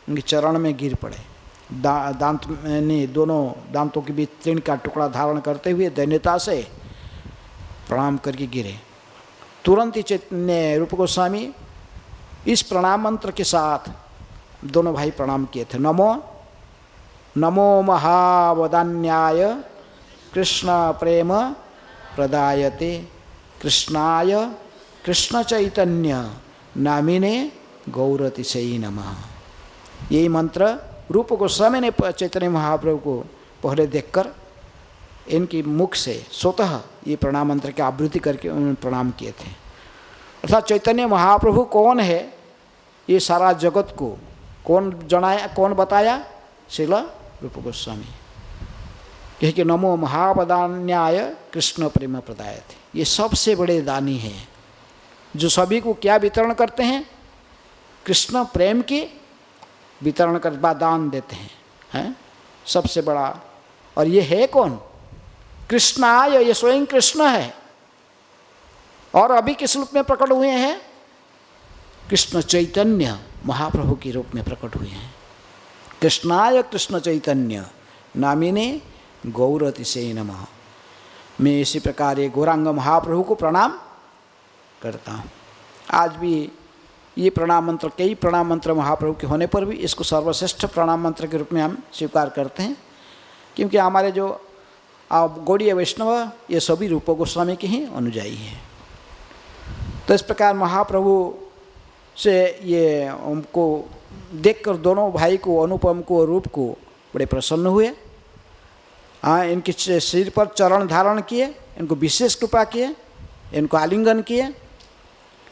उनके चरण में गिर पड़े। दांत ने दोनों दांतों के बीच तीन का टुकड़ा धारण करते हुए दैन्यता से प्रणाम करके गिरे। तुरंत ही चैतन्य रूप गोस्वामी इस प्रणाम मंत्र के साथ दोनों भाई प्रणाम किए थे। नमो नमो महावदान्याय कृष्ण प्रेम प्रदायते कृष्णाय कृष्ण चैतन्य नामिने गौरतिशयी नमः। यही मंत्र रूप गोस्वामी ने चैतन्य महाप्रभु को पहले देखकर इनकी मुख से स्वतः ये प्रणाम मंत्र की आवृत्ति करके उन्होंने प्रणाम किए थे। अर्थात चैतन्य महाप्रभु कौन है ये सारा जगत को कौन जनाया, कौन बताया? श्रील रूप गोस्वामी। कहे कि नमो महावदान्याय कृष्ण प्रेम प्रदायते, ये सबसे बड़े दानी हैं जो सभी को क्या वितरण करते हैं? कृष्ण प्रेम की वितरण कर दान देते हैं, सबसे बड़ा। और ये है कौन? कृष्णाय, ये स्वयं कृष्ण है। और अभी किस रूप में प्रकट हुए हैं? कृष्ण चैतन्य महाप्रभु के रूप में प्रकट हुए हैं। कृष्णाय कृष्ण चैतन्य नामिने गौरतिशयी नमः। मैं इसी प्रकार ये गौरांग महाप्रभु को प्रणाम करता हूँ। आज भी ये प्रणाम मंत्र, कई प्रणाम मंत्र महाप्रभु के होने पर भी इसको सर्वश्रेष्ठ प्रणाम मंत्र के रूप में हम स्वीकार करते हैं, क्योंकि हमारे जो गौड़ीय वैष्णव ये सभी रूप गोस्वामी के ही अनुयायी हैं। तो इस प्रकार महाप्रभु से ये उनको देखकर दोनों भाई को, अनुपम को, रूप को बड़े प्रसन्न हुए। इनके सिर पर चरण धारण किए, इनको विशेष कृपा किए, इनको आलिंगन किए।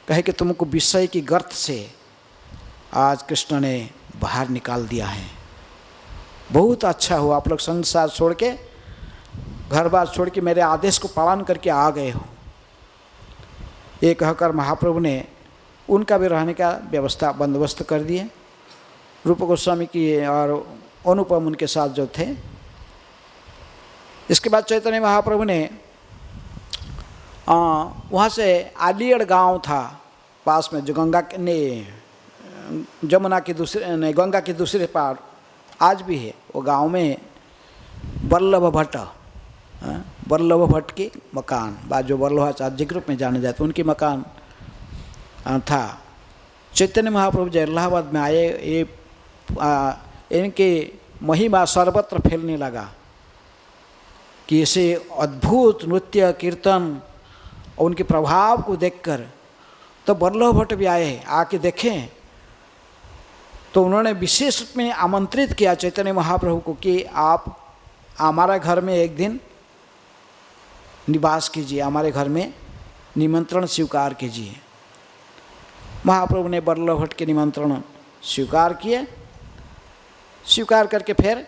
कहे कि तुमको विषय की गर्त से आज कृष्ण ने बाहर निकाल दिया है, बहुत अच्छा हुआ, आप लोग संसार छोड़ के, घर बार छोड़ के मेरे आदेश को पालन करके आ गए हो। ये कहकर महाप्रभु ने उनका भी रहने का व्यवस्था बंदोबस्त कर दिए। रूप गोस्वामी की और अनुपम उनके साथ जो थे। इसके बाद चैतन्य महाप्रभु ने वहाँ से आलियड़ गांव था पास में, जो गंगा ने जमुना की दूसरे ने गंगा के दूसरे पार आज भी है। वो गांव में वल्लभ भट्ट के मकान, बाद जो वल्लभाचार्य के रूप में जाने जाते, उनके मकान था। चैतन्य महाप्रभु जब इलाहाबाद में आए, ये इनके महिमा सर्वत्र फैलने लगा कि ऐसे अद्भुत नृत्य कीर्तन और उनके प्रभाव को देखकर तो वल्लभ भट्ट भी आए, आके देखें। तो उन्होंने विशेष रूप में आमंत्रित किया चैतन्य महाप्रभु को कि आप हमारा घर में एक दिन निवास कीजिए, हमारे घर में निमंत्रण स्वीकार कीजिए। महाप्रभु ने वल्लभ भट्ट के निमंत्रण स्वीकार किए। स्वीकार करके फिर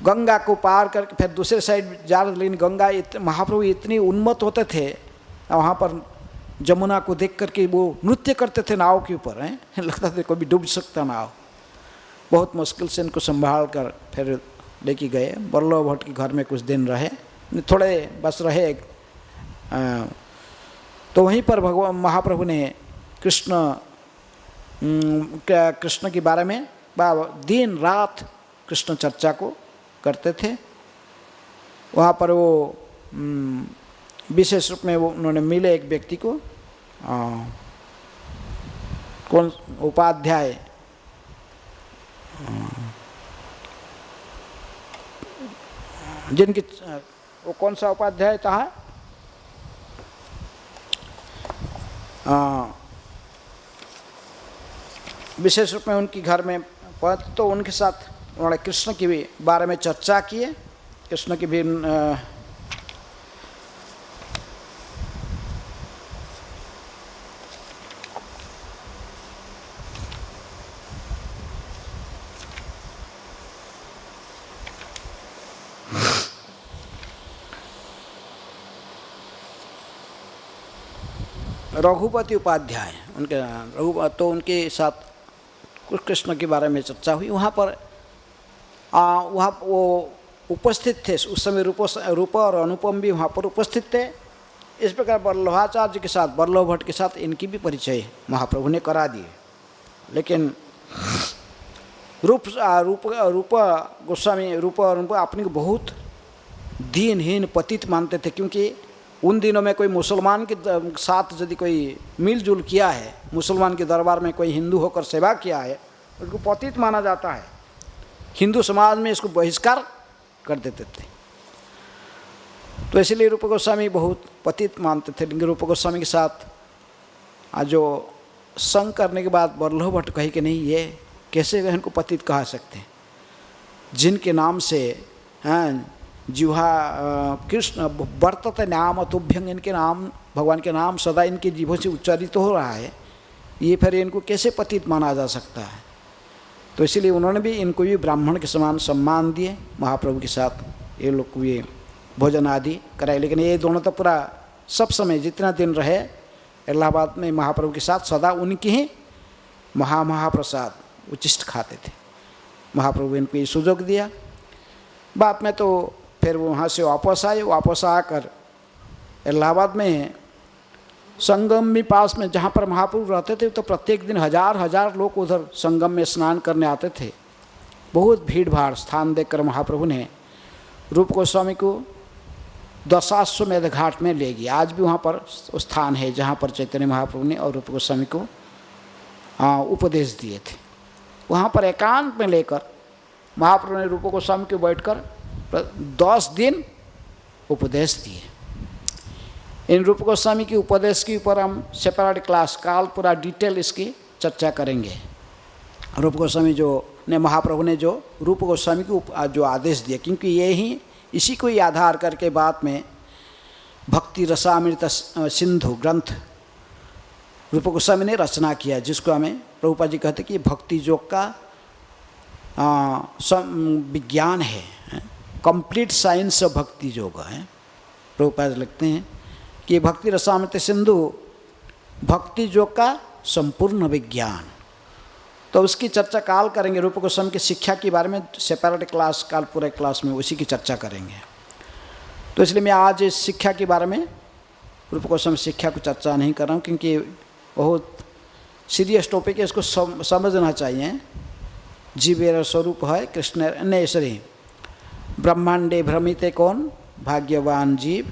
गंगा को पार करके फिर दूसरे साइड जा रहे, लेकिन गंगा महाप्रभु इतनी उन्मत्त होते थे वहाँ पर, जमुना को देख करके वो नृत्य करते थे नाव के ऊपर, हैं लगता था कोई भी डूब सकता नाव। बहुत मुश्किल से इनको संभाल कर फिर लेके गए। वल्लभ भट्ट के घर में कुछ दिन रहे, थोड़े बस रहे। तो वहीं पर भगवान महाप्रभु ने कृष्ण के बारे में दिन रात कृष्ण चर्चा को करते थे। वहाँ पर वो विशेष रूप में वो उन्होंने मिले एक व्यक्ति को, कौन उपाध्याय, जिनकी वो कौन सा उपाध्याय था? विशेष रूप में उनकी घर में पहुंचे तो उनके साथ उन्होंने कृष्ण के भी बारे में चर्चा किए। कृष्ण की भी रघुपति उपाध्याय, उनके तो उनके साथ कुछ कृष्ण के बारे में चर्चा हुई। वहाँ पर वहाँ वो उपस्थित थे उस समय, रूप और अनुपम भी वहाँ पर उपस्थित थे। इस प्रकार वल्लभाचार्य के साथ, वल्लभ भट्ट के साथ इनकी भी परिचय महाप्रभु ने करा दिए। लेकिन रूप गोस्वामी रूप और उनको अपने को बहुत दीनहीन पतित मानते थे, क्योंकि उन दिनों में कोई मुसलमान के साथ यदि कोई मिलजुल किया है, मुसलमान के दरबार में कोई हिंदू होकर सेवा किया है, उसको पतित माना जाता है। हिंदू समाज में इसको बहिष्कार कर देते थे। तो इसलिए रूप गोस्वामी बहुत पतित मानते थे। लेकिन रूप गोस्वामी के साथ जो संग करने के बाद वल्लभ भट्ट कही कि नहीं, ये कैसे इनको पतित कहा सकते हैं, जिनके नाम से जिह्वा कृष्ण वर्तते नाम तुभ्यंग, इनके नाम, भगवान के नाम सदा इनके जीभों से उच्चारित हो रहा है, ये फिर इनको कैसे पतित माना जा सकता है। तो इसीलिए उन्होंने भी इनको भी ब्राह्मण के समान सम्मान दिए। महाप्रभु के साथ ये लोग को भी भोजन आदि कराए। लेकिन ये दोनों तो पूरा सब समय जितना दिन रहे इलाहाबाद में महाप्रभु के साथ सदा उनकी ही महाप्रसाद उचिष्ट खाते थे। महाप्रभु इनको ये सुजोग दिया। बाद में तो फिर वो वहाँ से वापस आए। वापस आकर इलाहाबाद में संगम में पास में जहाँ पर महाप्रभु रहते थे, तो प्रत्येक दिन हजार लोग उधर संगम में स्नान करने आते थे। बहुत भीड़ भाड़ स्थान देखकर महाप्रभु ने रूप गोस्वामी को दशाश्वमेध घाट में ले गया। आज भी वहाँ पर स्थान है जहाँ पर चैतन्य महाप्रभु ने और रूप गोस्वामी को उपदेश दिए थे। वहाँ पर एकांत में लेकर महाप्रभु ने रूप गोस्वामी को बैठकर 10 दिन उपदेश दिए। इन रूप गोस्वामी की उपदेश के ऊपर हम सेपरेट क्लास काल पूरा डिटेल इसकी चर्चा करेंगे। रूप गोस्वामी जो ने महाप्रभु ने जो रूप गोस्वामी को जो आदेश दिए, क्योंकि ये ही इसी को ही आधार करके बाद में भक्ति रसामृत सिंधु ग्रंथ रूप गोस्वामी ने रचना किया, जिसको हमें प्रभुपाद जी कहते कि भक्ति योग का विज्ञान है, कंप्लीट साइंस ऑफ भक्ति योग है। प्रभुपाद लिखते हैं कि भक्ति रसामृत सिंधु भक्ति योग का संपूर्ण विज्ञान। तो उसकी चर्चा काल करेंगे। रूप गोस्वामी की शिक्षा के बारे में सेपरेट क्लास काल पूरे क्लास में उसी की चर्चा करेंगे। तो इसलिए मैं आज इस शिक्षा के बारे में रूप गोस्वामी शिक्षा को चर्चा नहीं कर रहा हूँ, क्योंकि बहुत सीरियस टॉपिक है, इसको समझना चाहिए। जीवेर स्वरूप है कृष्ण नेश्वरी, ब्रह्मांडे भ्रमिते कौन, भाग्यवान जीव,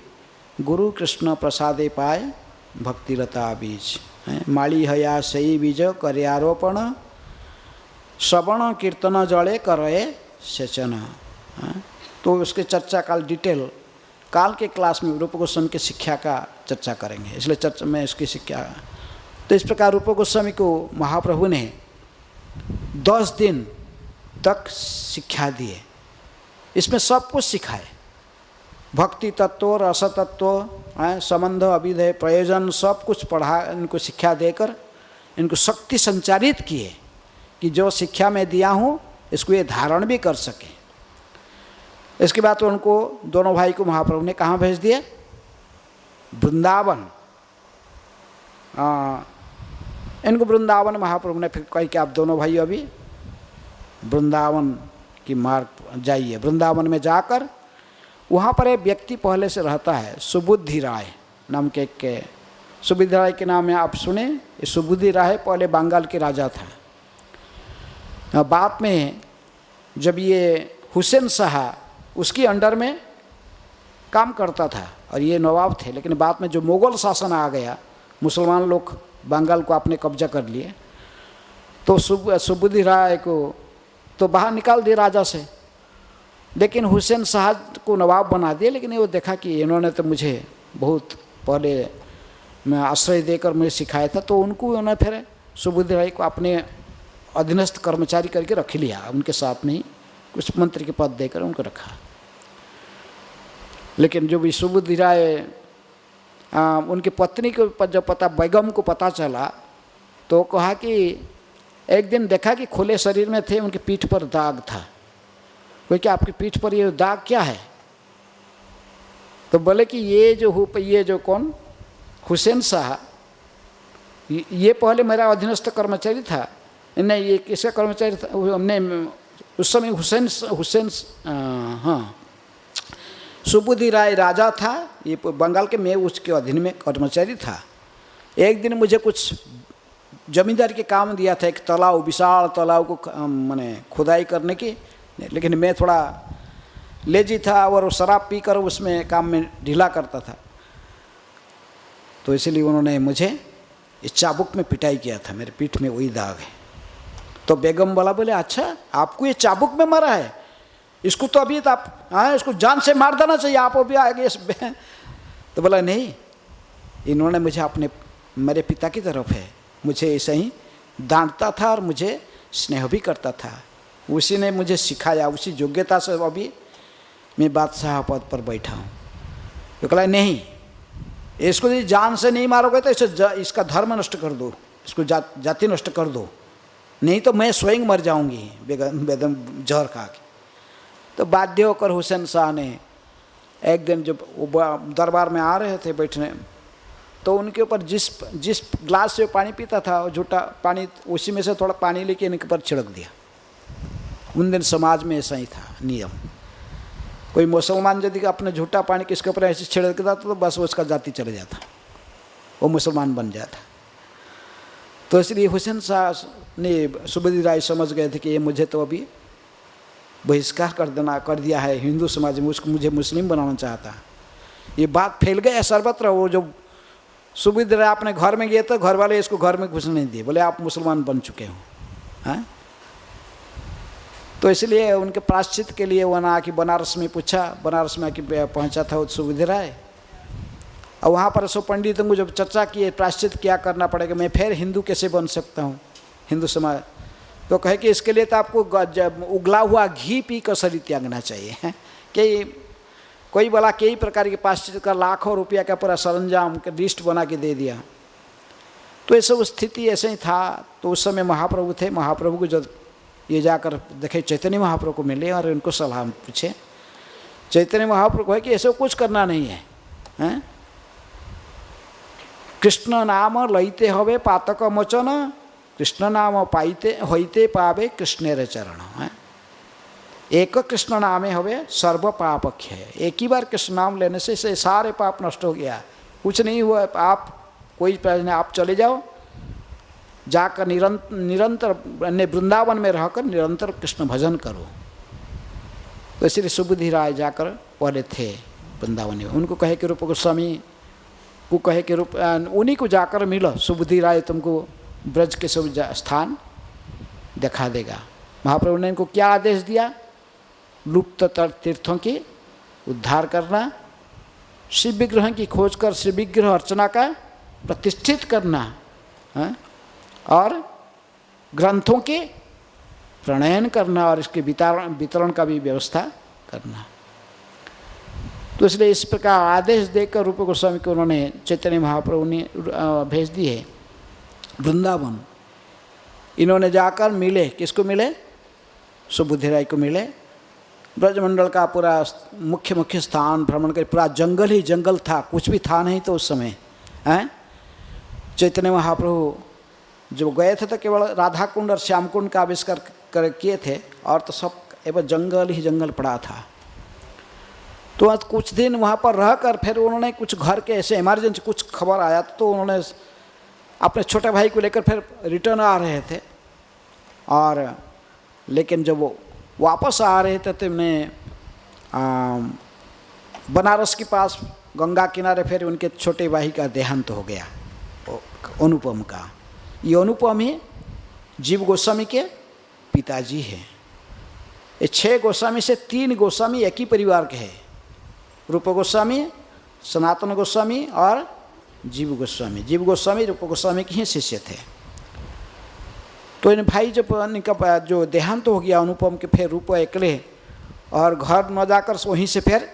गुरु कृष्ण प्रसादे पाए भक्तिरता बीज। माली हया सही बीज करे आरोपण, श्रवण कीर्तन जड़े करे सेचन। तो उसके चर्चा काल डिटेल काल के क्लास में रूप गोस्वामी की शिक्षा का चर्चा करेंगे, इसलिए चर्चा में इसकी शिक्षा। तो इस प्रकार रूप गोस्वामी को महाप्रभु ने 10 दिन तक शिक्षा दिए। इसमें सब कुछ सिखाए, भक्ति तत्व, रस तत्व, संबंध, अभिधेय, प्रयोजन, सब कुछ पढ़ा, इनको शिक्षा देकर इनको शक्ति संचारित किए कि जो शिक्षा मैं दिया हूँ इसको ये धारण भी कर सके। इसके बाद तो उनको दोनों भाई को महाप्रभु ने कहाँ भेज दिए? वृंदावन। इनको वृंदावन महाप्रभु ने फिर कही कि आप दोनों भाई अभी वृंदावन की मार्ग जाइए। वृंदावन में जाकर वहाँ पर एक व्यक्ति पहले से रहता है, सुबुद्धि राय नाम के सुबुद्धि राय के नाम में आप सुने। ये सुबुद्धि राय पहले बंगाल के राजा था। बाद में जब ये हुसैन शाह उसकी अंडर में काम करता था और ये नवाब थे, लेकिन बाद में जो मुग़ल शासन आ गया, मुसलमान लोग बंगाल को अपने कब्जा कर लिए, तो सुबुद्धि राय को तो बाहर निकाल दिया राजा से, लेकिन हुसैन शाह को नवाब बना दिया। लेकिन वो देखा कि इन्होंने तो मुझे बहुत पहले मैं आश्रय देकर मुझे सिखाया था, तो उनको उन्होंने फिर सुबुद्धि राय को अपने अधीनस्थ कर्मचारी करके रख लिया, उनके साथ में ही कुछ मंत्री के पद देकर उनको रखा। लेकिन जो भी सुबुद्धि राय उनकी पत्नी को जब पता बेगम को पता चला तो कहा कि एक दिन देखा कि खुले शरीर में थे, उनकी पीठ पर दाग था। कोई क्या आपकी पीठ पर ये दाग क्या है? तो बोले कि ये जो कौन हुसैन शाह, ये पहले मेरा अधीनस्थ कर्मचारी था। नहीं, ये किसका कर्मचारी था? हमने उस समय हुसैन हाँ, सुबुद्धि राय राजा था, ये बंगाल के, मैं उसके अधीन में कर्मचारी था। एक दिन मुझे कुछ जमींदार के काम दिया था, एक तालाब, विशाल तालाब को मैंने खुदाई करने की, लेकिन मैं थोड़ा लेजी था और शराब पीकर उसमें काम में ढीला करता था, तो इसलिए उन्होंने मुझे इस चाबुक में पिटाई किया था, मेरे पीठ में वही दाग है। तो बेगम वाला बोले अच्छा आपको ये चाबुक में मारा है, इसको तो अभी तो आप इसको जान से मार देना चाहिए, आप अभी आगे तो बोला नहीं, इन्होंने मुझे मेरे पिता की तरफ है, मुझे ऐसे ही डांटता था और मुझे स्नेह भी करता था, उसी ने मुझे सिखाया, उसी योग्यता से अभी मैं बादशाह पद पर बैठा हूँ। तो कहला नहीं, इसको यदि जान से नहीं मारोगे तो इसका धर्म नष्ट कर दो, इसको जाति नष्ट कर दो, नहीं तो मैं स्वयं मर जाऊंगी बेदम जहर खा के। तो बाध्य होकर हुसैन शाह ने एक दिन जब दरबार में आ रहे थे बैठने, तो उनके ऊपर जिस ग्लास से पानी पीता था वो झूठा पानी, उसी में से थोड़ा पानी लेके इनके ऊपर छिड़क दिया। उन दिन समाज में ऐसा ही था नियम, कोई मुसलमान यदि अपने झूठा पानी किसके ऊपर ऐसे छिड़क देता तो बस उसका जाति चले जाता, वो मुसलमान बन जाता। तो इसलिए हुसैन शाह ने सुबुद्धि राय समझ गए थे कि ये मुझे तो अभी बहिष्कार कर दिया है हिंदू समाज में, उसको मुझे मुस्लिम बनाना चाहता। ये बात फैल गया सर्वत्र। वो जो सुबुद्धि राय अपने घर में गए तो घर वाले इसको घर में घुसने नहीं दिए, बोले आप मुसलमान बन चुके हो। हाँ, तो इसलिए उनके प्रायश्चित के लिए वो ना कि बनारस में पूछा, बनारस में आके पहुँचा था वो सुबुद्धि राय, और वहाँ पर सो पंडितों को जब चर्चा किए प्रायश्चित क्या करना पड़ेगा, मैं फिर हिंदू कैसे बन सकता हूँ हिंदू समाज, तो कहे कि इसके लिए तो आपको उगला हुआ घी पी कर शरीर त्यागना चाहिए। कि कोई बोला कई प्रकार के प्रायश्चित का लाखों रुपया का पूरा सरंजाम का लिस्ट बना के दे दिया। तो ये सब स्थिति ऐसे ही था। तो उस समय महाप्रभु थे, महाप्रभु को जब ये जाकर देखे चैतन्य महाप्रभु को मिले और उनको सलाह पूछे, चैतन्य महाप्रभु कहे कि ऐसे कुछ करना नहीं है, हैं? कृष्ण नाम लईते हवे पातक मोचन, कृष्ण नाम पाइते होइते पावे कृष्णेर चरण। है एक कृष्ण नामे हवे सर्व पाप क्षय, एक ही बार कृष्ण नाम लेने से सारे पाप नष्ट हो गया, कुछ नहीं हुआ। आप कोई प्रश्न, आप चले जाओ जाकर निरंतर वृंदावन में रहकर निरंतर कृष्ण भजन करो। तो इसलिए सुबुद्धि राय जाकर पढ़े थे वृंदावन में। उनको कहे कि रूप गोस्वामी को कहे कि रूप उन्हीं को जाकर मिलो, सुबुद्धि राय तुमको ब्रज के सब स्थान दिखा देगा। महाप्रभु ने इनको क्या आदेश दिया? लुप्त तीर्थों की उद्धार करना, शिव विग्रह की खोज कर शिव विग्रह अर्चना का प्रतिष्ठित करना, है? और ग्रंथों के प्रणयन करना और इसके वितरण का भी व्यवस्था करना। तो इसलिए इस प्रकार आदेश देकर रूप गोस्वामी को उन्होंने चैतन्य महाप्रभु ने भेज दिए वृंदावन। इन्होंने जाकर मिले, किसको मिले? सुबुद्धि राय को मिले। ब्रजमंडल का पूरा मुख्य स्थान भ्रमण कर, पूरा जंगल ही जंगल था, कुछ भी था नहीं तो उस समय। हैं चैतन्य महाप्रभु जो गए थे तो केवल राधा कुंड और श्याम कुंड का आविष्कार किए थे, और तो सब एवं जंगल ही जंगल पड़ा था। तो आज कुछ दिन वहाँ पर रहकर फिर उन्होंने कुछ घर के ऐसे इमरजेंसी कुछ खबर आया तो उन्होंने अपने छोटे भाई को लेकर फिर रिटर्न आ रहे थे। और लेकिन जब वो वापस आ रहे थे तो उन्हें बनारस के पास गंगा किनारे फिर उनके छोटे भाई का देहांत हो गया, अनुपम का। ये अनुपम ही जीव गोस्वामी के पिताजी हैं। ये 6 गोस्वामी से 3 गोस्वामी एक ही परिवार के हैं, रूप गोस्वामी, सनातन गोस्वामी और जीव गोस्वामी। जीव गोस्वामी रूप गोस्वामी के ही शिष्य थे। तो इन भाई जब इनका जो देहांत हो गया अनुपम के, फिर रूप अकेले और घर न जाकर वहीं से फिर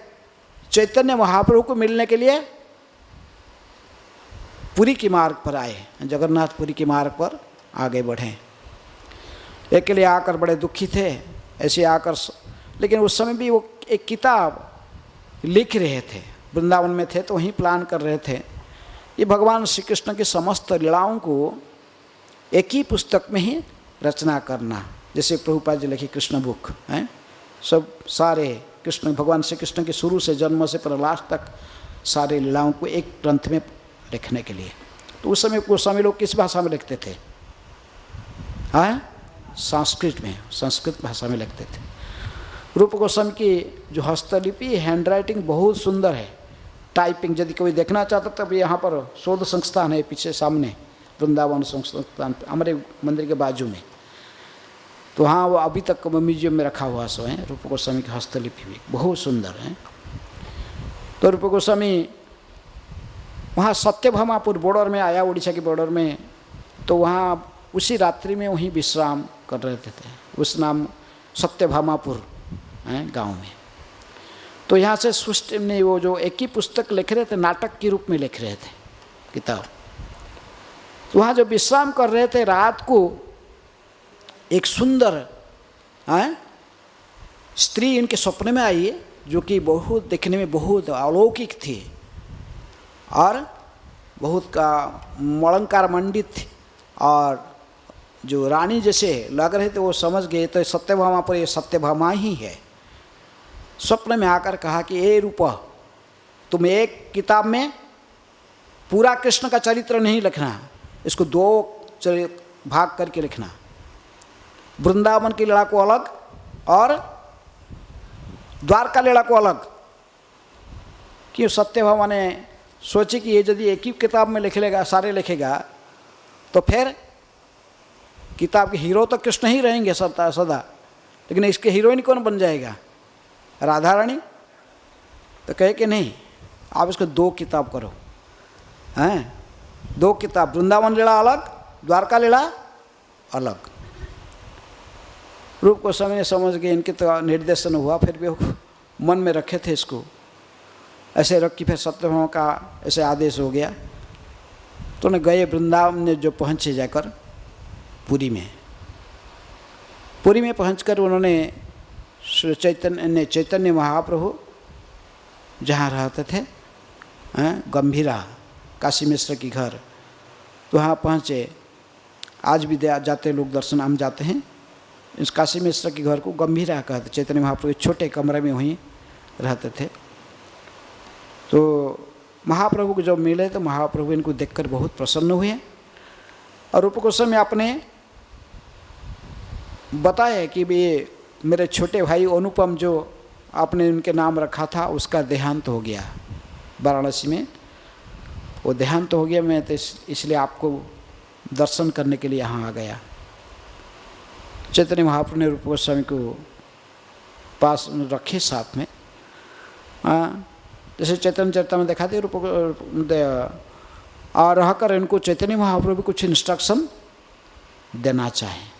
चैतन्य महाप्रभु को मिलने के लिए पुरी के मार्ग पर आए, जगन्नाथपुरी के मार्ग पर आगे बढ़े। अकेले आकर बड़े दुखी थे ऐसे आकर, लेकिन उस समय भी वो एक किताब लिख रहे थे, वृंदावन में थे तो वहीं प्लान कर रहे थे ये भगवान श्री कृष्ण की समस्त लीलाओं को एक ही पुस्तक में ही रचना करना। जैसे प्रभुपाद जी लिखी कृष्ण बुक हैं, सब सारे कृष्ण भगवान श्री कृष्ण के शुरू से जन्म से प्रहलाद तक सारे लीलाओं को एक ग्रंथ में लिखने के लिए। तो उस समय गोस्वामी लोग किस भाषा में लिखते थे? हाँ, संस्कृत में, संस्कृत भाषा में लिखते थे। रूप गोस्वामी की जो हस्तलिपि हैंड राइटिंग बहुत सुंदर है, टाइपिंग यदि कोई देखना चाहता तब यहाँ पर शोध संस्थान है पीछे सामने, वृंदावन संस्थान हमारे मंदिर के बाजू में। तो हाँ, वो अभी तक म्यूजियम में रखा हुआ सो है, रूप गोस्वामी की हस्तलिपि भी बहुत सुंदर है। तो रूप गोस्वामी वहाँ सत्यभामापुर बॉर्डर में आया, उड़ीसा के बॉर्डर में, तो वहाँ उसी रात्रि में वहीं विश्राम कर रहे थे। उस नाम सत्यभामापुर है गांव में। तो यहाँ से सुष्ट ने वो जो एक ही पुस्तक लिख रहे थे, नाटक के रूप में लिख रहे थे किताब। तो वहाँ जो विश्राम कर रहे थे रात को, एक सुंदर स्त्री इनके सपने में आई, जो कि बहुत देखने में बहुत अलौकिक थी और बहुत का अलंकार मंडित थी, और जो रानी जैसे लग रहे थे वो समझ गए तो सत्यभामा पर ये सत्यभामा ही है। स्वप्न में आकर कहा कि ए रूपा, तुम एक किताब में पूरा कृष्ण का चरित्र नहीं लिखना, इसको 2 भाग करके लिखना, वृंदावन की लीला को अलग और द्वारका लीला को अलग। क्यों? सत्यभामा ने सोची कि ये यदि एक ही किताब में लिख लेगा, सारे लिखेगा, तो फिर किताब के हीरो तो कृष्ण ही रहेंगे सदा, लेकिन इसके हीरोइन कौन बन जाएगा? राधा रानी। तो कहे कि नहीं, आप इसको 2 किताब करो, हैं 2 किताब, वृंदावन लीला अलग, द्वारका लीला अलग। रूप गोस्वामी ने समझ गए, इनके तो निर्देशन हुआ, फिर भी मन में रखे थे इसको, ऐसे रख के फिर सत्यभामा का ऐसे आदेश हो गया। तो उन्हें गए वृंदावन में, जो पहुँचे जाकर पुरी में पहुंचकर उन्होंने चैतन्य महाप्रभु जहाँ रहते थे गंभीरा, काशी मिश्र की घर, तो वहाँ पहुँचे। आज भी जाते लोग दर्शन, हम जाते हैं। इस काशी मिश्र के घर को गंभीरा कहते, चैतन्य महाप्रभु छोटे कमरे में वहीं रहते थे। तो महाप्रभु को जब मिले तो महाप्रभु इनको देखकर बहुत प्रसन्न हुए, और रूप गोस्वामी आपने बताया कि ये मेरे छोटे भाई अनुपम जो आपने उनके नाम रखा था, उसका देहांत हो गया वाराणसी में, वो देहांत हो गया। मैं तो इसलिए आपको दर्शन करने के लिए यहाँ आ गया। चैतन्य महाप्रभु ने रूप गोस्वामी को पास रखे साथ में, जैसे चैतन्य चरिता में दिखाते रूप और रहकर इनको चैतन्य महाप्रभु कुछ इंस्ट्रक्शन देना चाहे।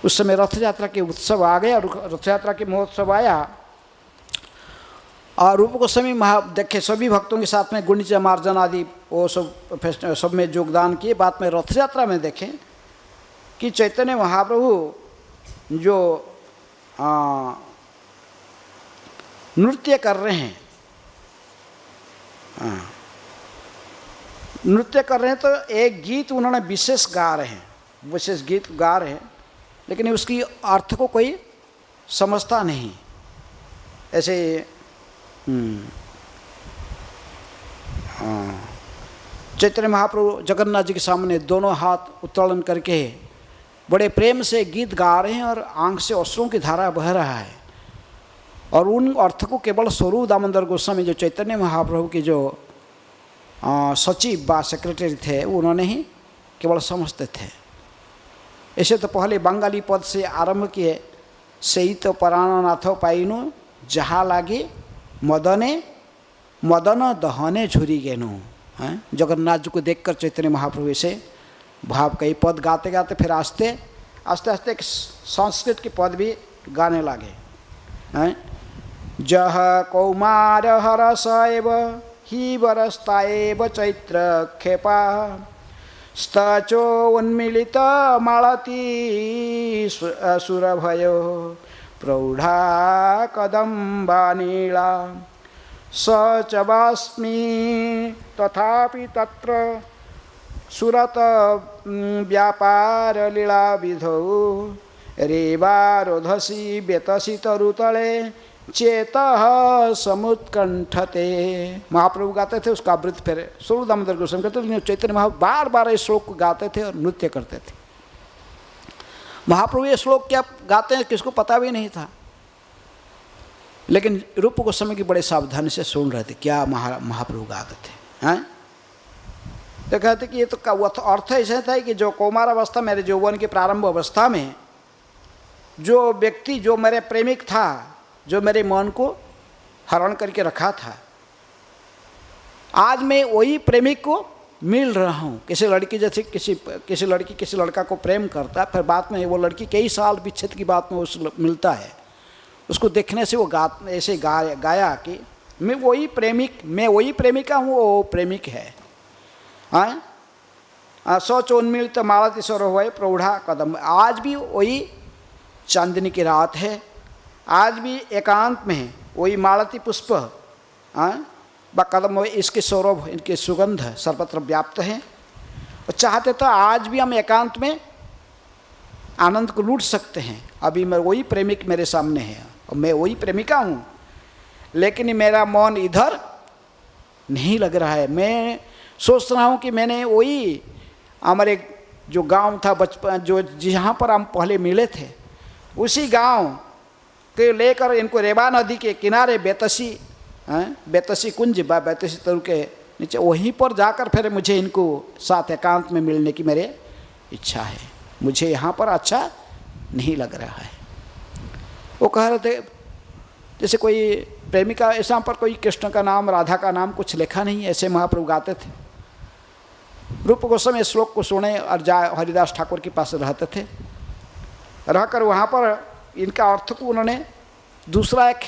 उस समय रथ यात्रा के उत्सव आ गया, रथ यात्रा के महोत्सव आया, और रूप गोस्वामी देखे सभी भक्तों के साथ में गुंडीचा मार्जन आदि वो सब में योगदान किए। बाद में रथ यात्रा में देखें कि चैतन्य महाप्रभु जो नृत्य कर रहे हैं, नृत्य कर रहे हैं, तो एक गीत उन्होंने विशेष गा रहे हैं, विशेष गीत गा रहे हैं, लेकिन उसकी अर्थ को कोई समझता नहीं। ऐसे चैतन्य महाप्रभु जगन्नाथ जी के सामने दोनों हाथ उत्तोलन करके बड़े प्रेम से गीत गा रहे हैं, और आंख से अश्रुओं की धारा बह रहा है, और उन अर्थ को केवल स्वरूप दामोदर गोस्वामी जो चैतन्य महाप्रभु के जो सचिव व सेक्रेटरी थे, उन्होंने ही केवल समझते थे। ऐसे तो पहले बंगाली पद से आरंभ किए, सही तो प्राणनाथ पाइनु जहाँ लागे मदने मदन दहने झुरी गेनु। जगन्नाथ जी को देखकर चैतन्य महाप्रभु से भाव कई पद गाते गाते फिर आस्ते आस्ते एक संस्कृत के पद भी गाने लगे। जह कौमार हरस एव ही बरस्ता एव चैत्र खेपा स्तचो उन्मिलित मालती सुरभयो प्रौढ़ा कदम्बा नीला स च वास्मि तथापि तत्र सुरत व्यापार लीला विधौ रेवारोधसी बेतसी तरुतले चेतः समुत्कंठते। महाप्रभु गाते थे, उसका आवृत्ति फिर स्वरूप दामोदर गोस्वामी कहते थे। चैतन्य महाप्रभु बार बार इस श्लोक को गाते थे और नृत्य करते थे। महाप्रभु ये श्लोक क्या गाते हैं किसको पता भी नहीं था, लेकिन रूप गोस्वामी की बड़े सावधानी से सुन रहे थे क्या महाप्रभु गाते थे। हैं तो कहते कि ये तो अर्थ ऐसा था कि जो कौमार अवस्था, मेरे यौवन की प्रारंभ अवस्था में जो व्यक्ति, जो मेरे प्रेमिक था, जो मेरे मन को हरण करके रखा था, आज मैं वही प्रेमिक को मिल रहा हूँ। किसी लड़की जैसे किसी लड़की किसी लड़का को प्रेम करता है, फिर बाद में वो लड़की कई साल विच्छेद की बात में उस मिलता है, उसको देखने से वो ऐसे गाया कि मैं वही प्रेमिका हूँ, वो प्रेमिक है। सोचोन्मिलित मालती सरोवर प्रौढ़ा कदम। आज भी वही चांदनी की रात है, आज भी एकांत में है वही मालती पुष्प व कदम, इसके सौरभ, इनके सुगंध सर्वत्र व्याप्त हैं। और चाहते तो आज भी हम एकांत में आनंद को लूट सकते हैं। अभी मैं वही प्रेमिक मेरे सामने है और मैं वही प्रेमिका हूँ, लेकिन मेरा मन इधर नहीं लग रहा है। मैं सोच रहा हूँ कि मैंने वही हमारे जो गांव था बचपन, जो जहाँ पर हम पहले मिले थे, उसी गांव के लेकर इनको रेवा नदी के किनारे बेतसी कुंज बेतसी तरु के नीचे, वहीं पर जाकर फिर मुझे इनको साथ एकांत में मिलने की मेरे इच्छा है। मुझे यहाँ पर अच्छा नहीं लग रहा है। वो कह रहे थे जैसे कोई प्रेमिका, ऐसा पर कोई कृष्ण का नाम राधा का नाम कुछ लिखा नहीं, ऐसे महाप्रभु गाते थे। रूप गोस्वामी इस श्लोक को सुने और हरिदास ठाकुर के पास रहते थे। रहकर वहाँ पर इनका अर्थ को उन्होंने दूसरा एक,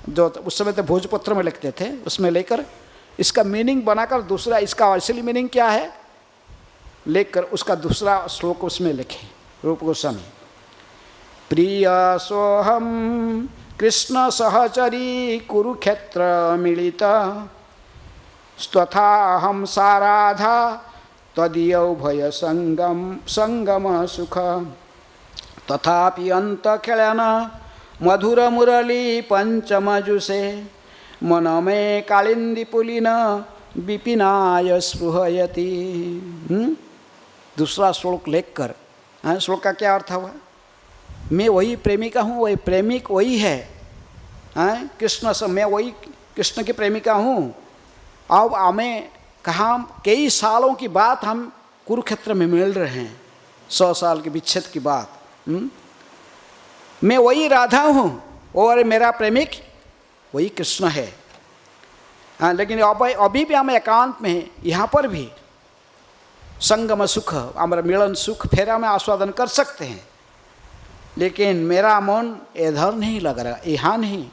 जो उस समय तो भोजपत्र में लिखते थे, उसमें लेकर इसका मीनिंग बनाकर दूसरा, इसका असली मीनिंग क्या है लेकर उसका दूसरा श्लोक उसमें लिखे रूप गोस्वामी। प्रिय सोहम कृष्ण सहचरी कुरुक्षेत्र मिलित स्वथाहम साराधा तदीयौ भय संगम सुख तथापि अंत खेलन मधुर मुरली पंचम जुसे मन में कालिंदी पुलिन विपिनाय स्पृहयति। दूसरा श्लोक लेकर, श्लोक का क्या अर्थ हुआ? मैं वही प्रेमिका हूँ, वही प्रेमिक वही है। कृष्ण से मैं वही कृष्ण की प्रेमिका हूँ। अब हमें कहाँ कई सालों की बात हम कुरुक्षेत्र में मिल रहे हैं, 100 साल के विच्छेद की बात। मैं वही राधा हूँ और मेरा प्रेमिक वही कृष्ण है। लेकिन अभी भी हम एकांत में हैं, यहाँ पर भी संगम सुख, हमारा मिलन सुख फिर हमें आस्वादन कर सकते हैं, लेकिन मेरा मन इधर नहीं लग रहा, यहाँ नहीं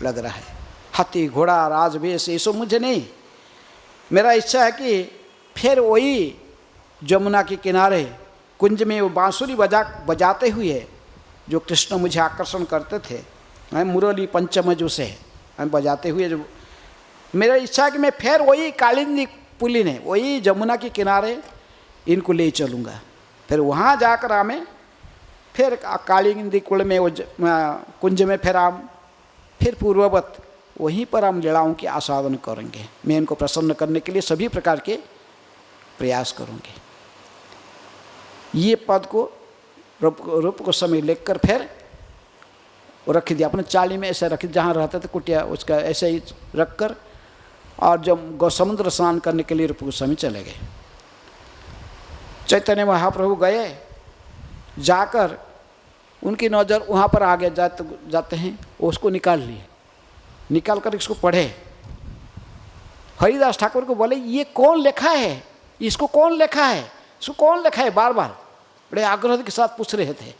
लग रहा है। हाथी घोड़ा राजवेश ये सब मुझे नहीं। मेरा इच्छा है कि फिर वही जमुना के किनारे कुंज में वो बांसुरी बजाते हुए जो कृष्ण मुझे आकर्षण करते थे, मुरली पंचमजु से हम बजाते हुए, जो मेरा इच्छा है कि मैं फिर वही कालिंदी पुलिन है, वही जमुना के किनारे इनको ले चलूँगा। फिर वहाँ जाकर हमें फिर कालिंदी कुल में वो कुंज में फिर पूर्ववत वहीं पर हम लीलाओं की आस्वादन करेंगे। मैं इनको प्रसन्न करने के लिए सभी प्रकार के प्रयास करूँगी। ये पद को रूप को समय लेकर फिर वो रख दिया अपने चाली में, ऐसे रख, जहाँ रहते थे कुटिया उसका ऐसे ही रख कर, और जब समुद्र स्नान करने के लिए रूप गोस्वामी चले गए। चैतन्य महाप्रभु गए, जाकर उनकी नज़र वहाँ पर आगे जाते हैं, उसको निकाल लिए, निकाल कर इसको पढ़े। हरिदास ठाकुर को बोले ये कौन लिखा है, इसको कौन लिखा है, इसको कौन लिखा है, बार बार बड़े आग्रह के साथ पूछ रहे थे।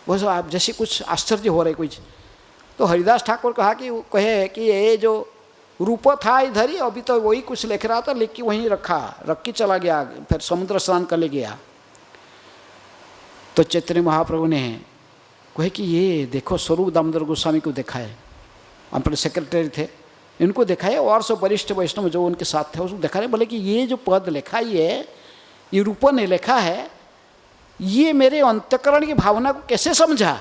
वो सब आप जैसे कुछ आश्चर्य हो रहे कुछ। तो हरिदास ठाकुर कहे कि ये जो रूप था इधर ही, अभी तो वही कुछ लिख रहा था, लिख के वहीं रख के चला गया, फिर समुद्र स्नान कर ले गया। तो चैतन्य महाप्रभु ने कहे कि ये देखो स्वरूप दामोदर गोस्वामी को देखा है, अपने सेक्रेटरी थे, इनको देखा है, और सब वरिष्ठ वैष्णव जो उनके साथ थे उसको देखा है। बोले कि ये जो पद लिखा ये रूप ने लिखा है, ये मेरे अंतःकरण की भावना को कैसे समझा।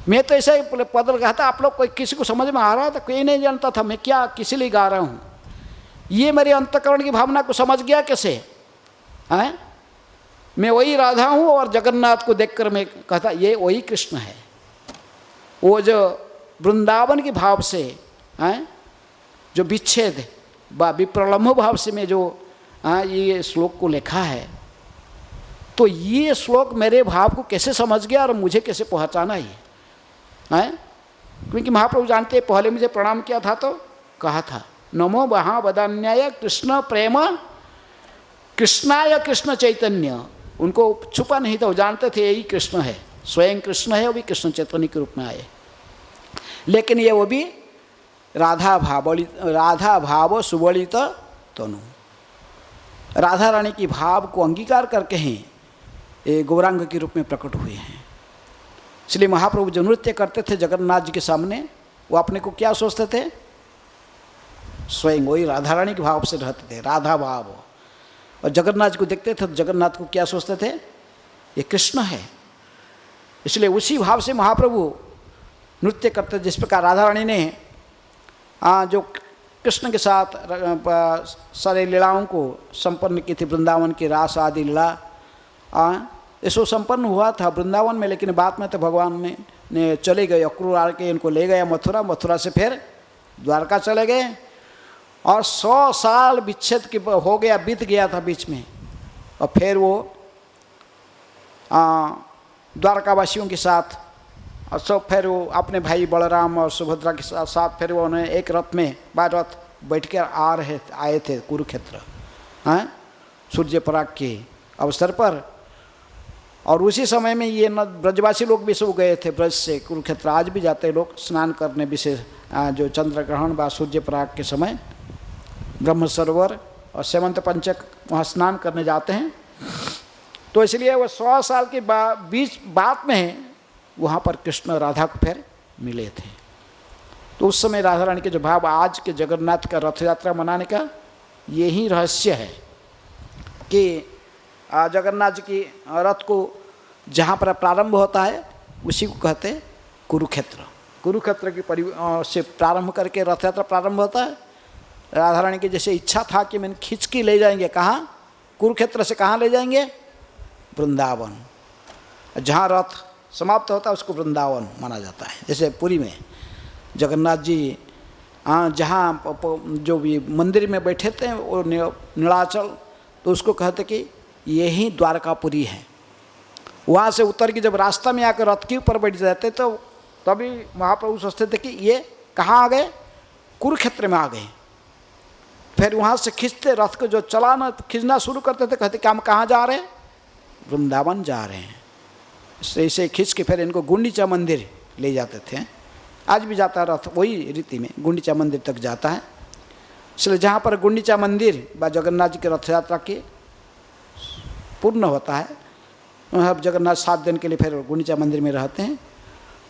मैं तो ऐसा पद लगा था, आप लोग कोई किसी को समझ में आ रहा था, कोई नहीं जानता था मैं क्या किस लिए गा रहा हूँ। ये मेरे अंतःकरण की भावना को समझ गया कैसे हैं। मैं वही राधा हूँ और जगन्नाथ को देखकर मैं कहता ये वही कृष्ण है। वो जो वृंदावन के भाव से हैं, जो विच्छेद विप्रलम्भ भाव से मैं जो ये श्लोक को लिखा है, तो ये श्लोक मेरे भाव को कैसे समझ गया और मुझे कैसे पहचाना ये हैं। क्योंकि महाप्रभु जानते पहले मुझे प्रणाम किया था तो कहा था नमो महावदान्याय कृष्ण प्रेम कृष्णाय कृष्ण चैतन्य। उनको छुपा नहीं था, वो जानते थे यही कृष्ण है, स्वयं कृष्ण है, वो भी कृष्ण चैतन्य के रूप में आए। लेकिन ये वो भी राधा भाव सुबलित तनु, राधा रानी की भाव को अंगीकार करके ही ये गौरांग के रूप में प्रकट हुए हैं। इसलिए महाप्रभु जो नृत्य करते थे जगन्नाथ जी के सामने, वो अपने को क्या सोचते थे, स्वयं वही राधा रानी के भाव से रहते थे, राधा भाव। और जगन्नाथ जी को देखते थे तो जगन्नाथ को क्या सोचते थे, ये कृष्ण है। इसलिए उसी भाव से महाप्रभु नृत्य करते। जिस प्रकार राधा रानी ने जो कृष्ण के साथ सारे लीलाओं को संपन्न की थी, वृंदावन की रास आदि लीला, इसको संपन्न हुआ था वृंदावन में। लेकिन बाद में तो भगवान ने चले गए, अक्रूर आके इनको ले गया मथुरा, मथुरा से फिर द्वारका चले गए। और 100 साल विच्छेद की हो गया, बीत गया था बीच में। और फिर वो द्वारकावासियों के साथ और सब फिर वो अपने भाई बलराम और सुभद्रा के साथ फिर वो उन्हें एक रथ में रथ बैठ कर आए थे कुरुक्षेत्र, हैं, सूर्य पराग के अवसर पर। और उसी समय में ये ब्रजवासी लोग भी सब गए थे ब्रज से कुरुक्षेत्र। आज भी जाते लोग स्नान करने, विशेष जो चंद्र ग्रहण व सूर्य पराग के समय ब्रह्म सरोवर और सेवंत पंचक वहाँ स्नान करने जाते हैं। तो इसलिए वो 100 साल के बीच बाद में वहाँ पर कृष्ण राधा को फिर मिले थे। तो उस समय राधा रानी के जो भाव, आज के जगन्नाथ का रथ यात्रा मनाने का यही रहस्य है कि जगन्नाथ जी की रथ को जहाँ पर प्रारंभ होता है उसी को कहते हैं कुरुक्षेत्र। कुरुक्षेत्र की से प्रारंभ करके रथ यात्रा प्रारंभ होता है। राधा रानी की जैसे इच्छा था कि मैंने खींच के ले जाएंगे, कहाँ, कुरुक्षेत्र से कहाँ ले जाएंगे, वृंदावन। जहाँ रथ समाप्त होता है उसको वृंदावन माना जाता है। जैसे पुरी में जगन्नाथ जी जहाँ जो भी मंदिर में बैठे थे वो नीलाचल, तो उसको कहते कि यही द्वारकापुरी है। वहाँ से उतर के जब रास्ता में आकर रथ के ऊपर बैठ जाते तो तभी महाप्रभु सोचते थे कि ये कहाँ आ गए, कुरुक्षेत्र में आ गए। फिर वहाँ से खींचते रथ को, जो चलाना खींचना शुरू करते थे, कहते कि हम कहाँ जा रहे हैं, वृंदावन जा रहे हैं। ऐसे खींच के फिर इनको गुंडीचा मंदिर ले जाते थे। आज भी जाता है रथ, वही रीति में गुंडीचा मंदिर तक जाता है। इसलिए जहाँ पर गुंडीचा मंदिर व जगन्नाथ जी की रथ यात्रा की पूर्ण होता है, वहाँ जगन्नाथ 7 दिन के लिए फिर गुंडीचा मंदिर में रहते हैं।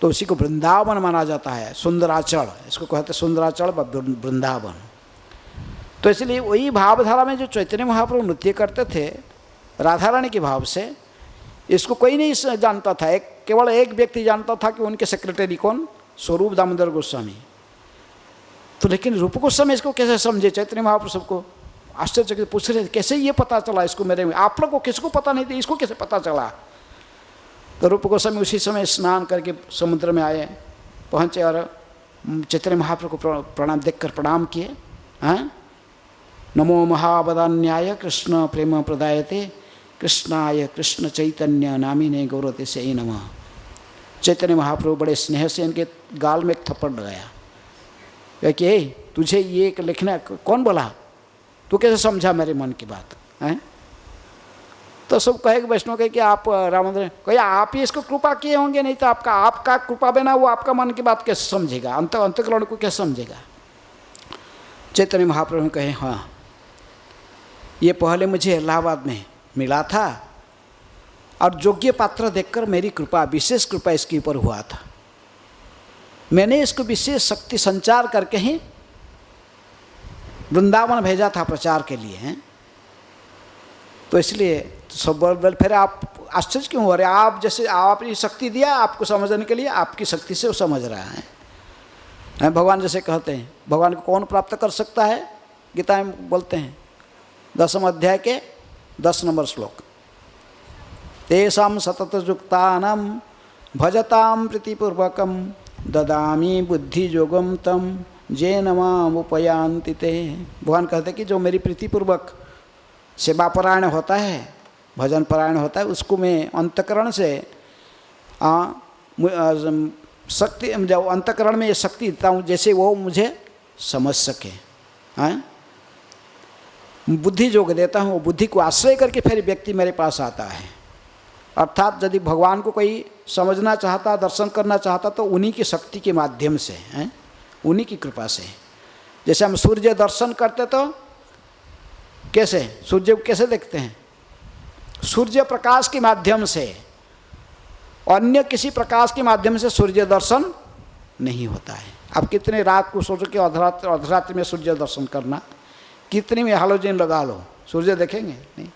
तो उसी को वृंदावन माना जाता है, सुंदराचल, इसको कहते हैं सुंदराचल व वृंदावन। तो इसलिए वही भावधारा में जो चैतन्य महाप्रभु नृत्य करते थे राधा रानी के भाव से, इसको कोई नहीं जानता था। केवल एक व्यक्ति जानता था कि उनके सेक्रेटरी कौन, स्वरूप दामोदर गोस्वामी। तो लेकिन रूप गोस्वामी इसको कैसे समझे, चैतन्य महाप्रभु सबको आश्चर्य से पूछ रहे कैसे ये पता चला इसको, मेरे में आप लोग को किसको पता नहीं था, इसको कैसे पता चला। तो रूप गोस्वामी उसी समय स्नान करके समुद्र में आए, पहुँचे और चैतन्य महाप्रभु को प्रणाम देखकर प्रणाम किए, हैं, नमो महावदान्याय कृष्ण प्रेम प्रदायते कृष्णाय कृष्ण चैतन्य नामिने गौरते से नमः। चैतन्य महाप्रभु बड़े स्नेह से इनके गाल में एक थप्पड़ लगाया कि तुझे ये लिखना कौन बोला, तू कैसे समझा मेरे मन की बात है। तो सब कहेगा वैष्णव कहे कि आप रामचंद्र कहे आप ही इसको कृपा किए होंगे, नहीं तो आपका कृपा बिना वो आपका मन की बात कैसे समझेगा, अंतकरण को कैसे समझेगा। चैतन्य महाप्रभु कहे हाँ, ये पहले मुझे इलाहाबाद में मिला था और योग्य पात्र देखकर मेरी कृपा, विशेष कृपा इसके ऊपर हुआ था। मैंने इसको विशेष शक्ति संचार करके ही वृंदावन भेजा था प्रचार के लिए हैं। तो इसलिए सब बोल फिर आप आश्चर्य क्यों हो रहे, आप जैसे आपने शक्ति दिया आपको समझने के लिए, आपकी शक्ति से वो समझ रहा है। भगवान जैसे कहते हैं भगवान को कौन प्राप्त कर सकता है, गीता में बोलते हैं 10वें अध्याय के 10 नंबर श्लोक, तेषां सततयुक्तानां भजतां प्रीतिपूर्वकं ददामि बुद्धि योगम तम येन माम् उपयान्ति ते। भगवान कहते कि जो मेरी प्रीतिपूर्वक सेवा परायण होता है, भजन परायण होता है, उसको मैं अंतकरण से शक्ति, जब अंतकरण में ये शक्ति देता हूँ जैसे वो मुझे समझ सके। हाँ, बुद्धि योग देता हूँ, बुद्धि को आश्रय करके फिर व्यक्ति मेरे पास आता है। अर्थात यदि भगवान को कोई समझना चाहता, दर्शन करना चाहता तो उन्हीं की शक्ति के माध्यम से, हैं, उन्हीं की कृपा से। जैसे हम सूर्य दर्शन करते तो कैसे, सूर्य को कैसे देखते हैं, सूर्य प्रकाश के माध्यम से, अन्य किसी प्रकाश के माध्यम से सूर्य दर्शन नहीं होता है। अब कितने रात को सोचो कि अर्धरात्रि में सूर्य दर्शन करना, कितनी में हालोजन लगा लो, सूर्य देखेंगे नहीं।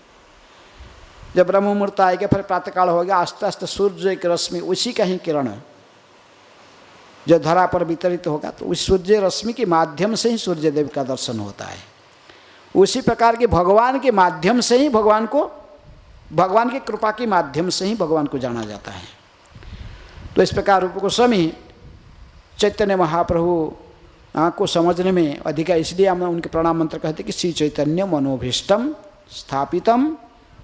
जब ब्रह्म मुहूर्त आएगा फिर प्रातःकाल हो गया, आस्ते आस्ते सूर्य की रश्मि, उसी का ही किरण जो धरा पर वितरित होगा, तो उस सूर्य रश्मि के माध्यम से ही सूर्य देव का दर्शन होता है। उसी प्रकार के भगवान के माध्यम से ही भगवान को, भगवान की कृपा के माध्यम से ही भगवान को जाना जाता है। तो इस प्रकार रूप गोस्वामी चैतन्य महाप्रभु को समझने में अधिक, इसलिए हम उनके प्रणाम मंत्र कहते कि श्री चैतन्य मनोभीष्टम स्थापितम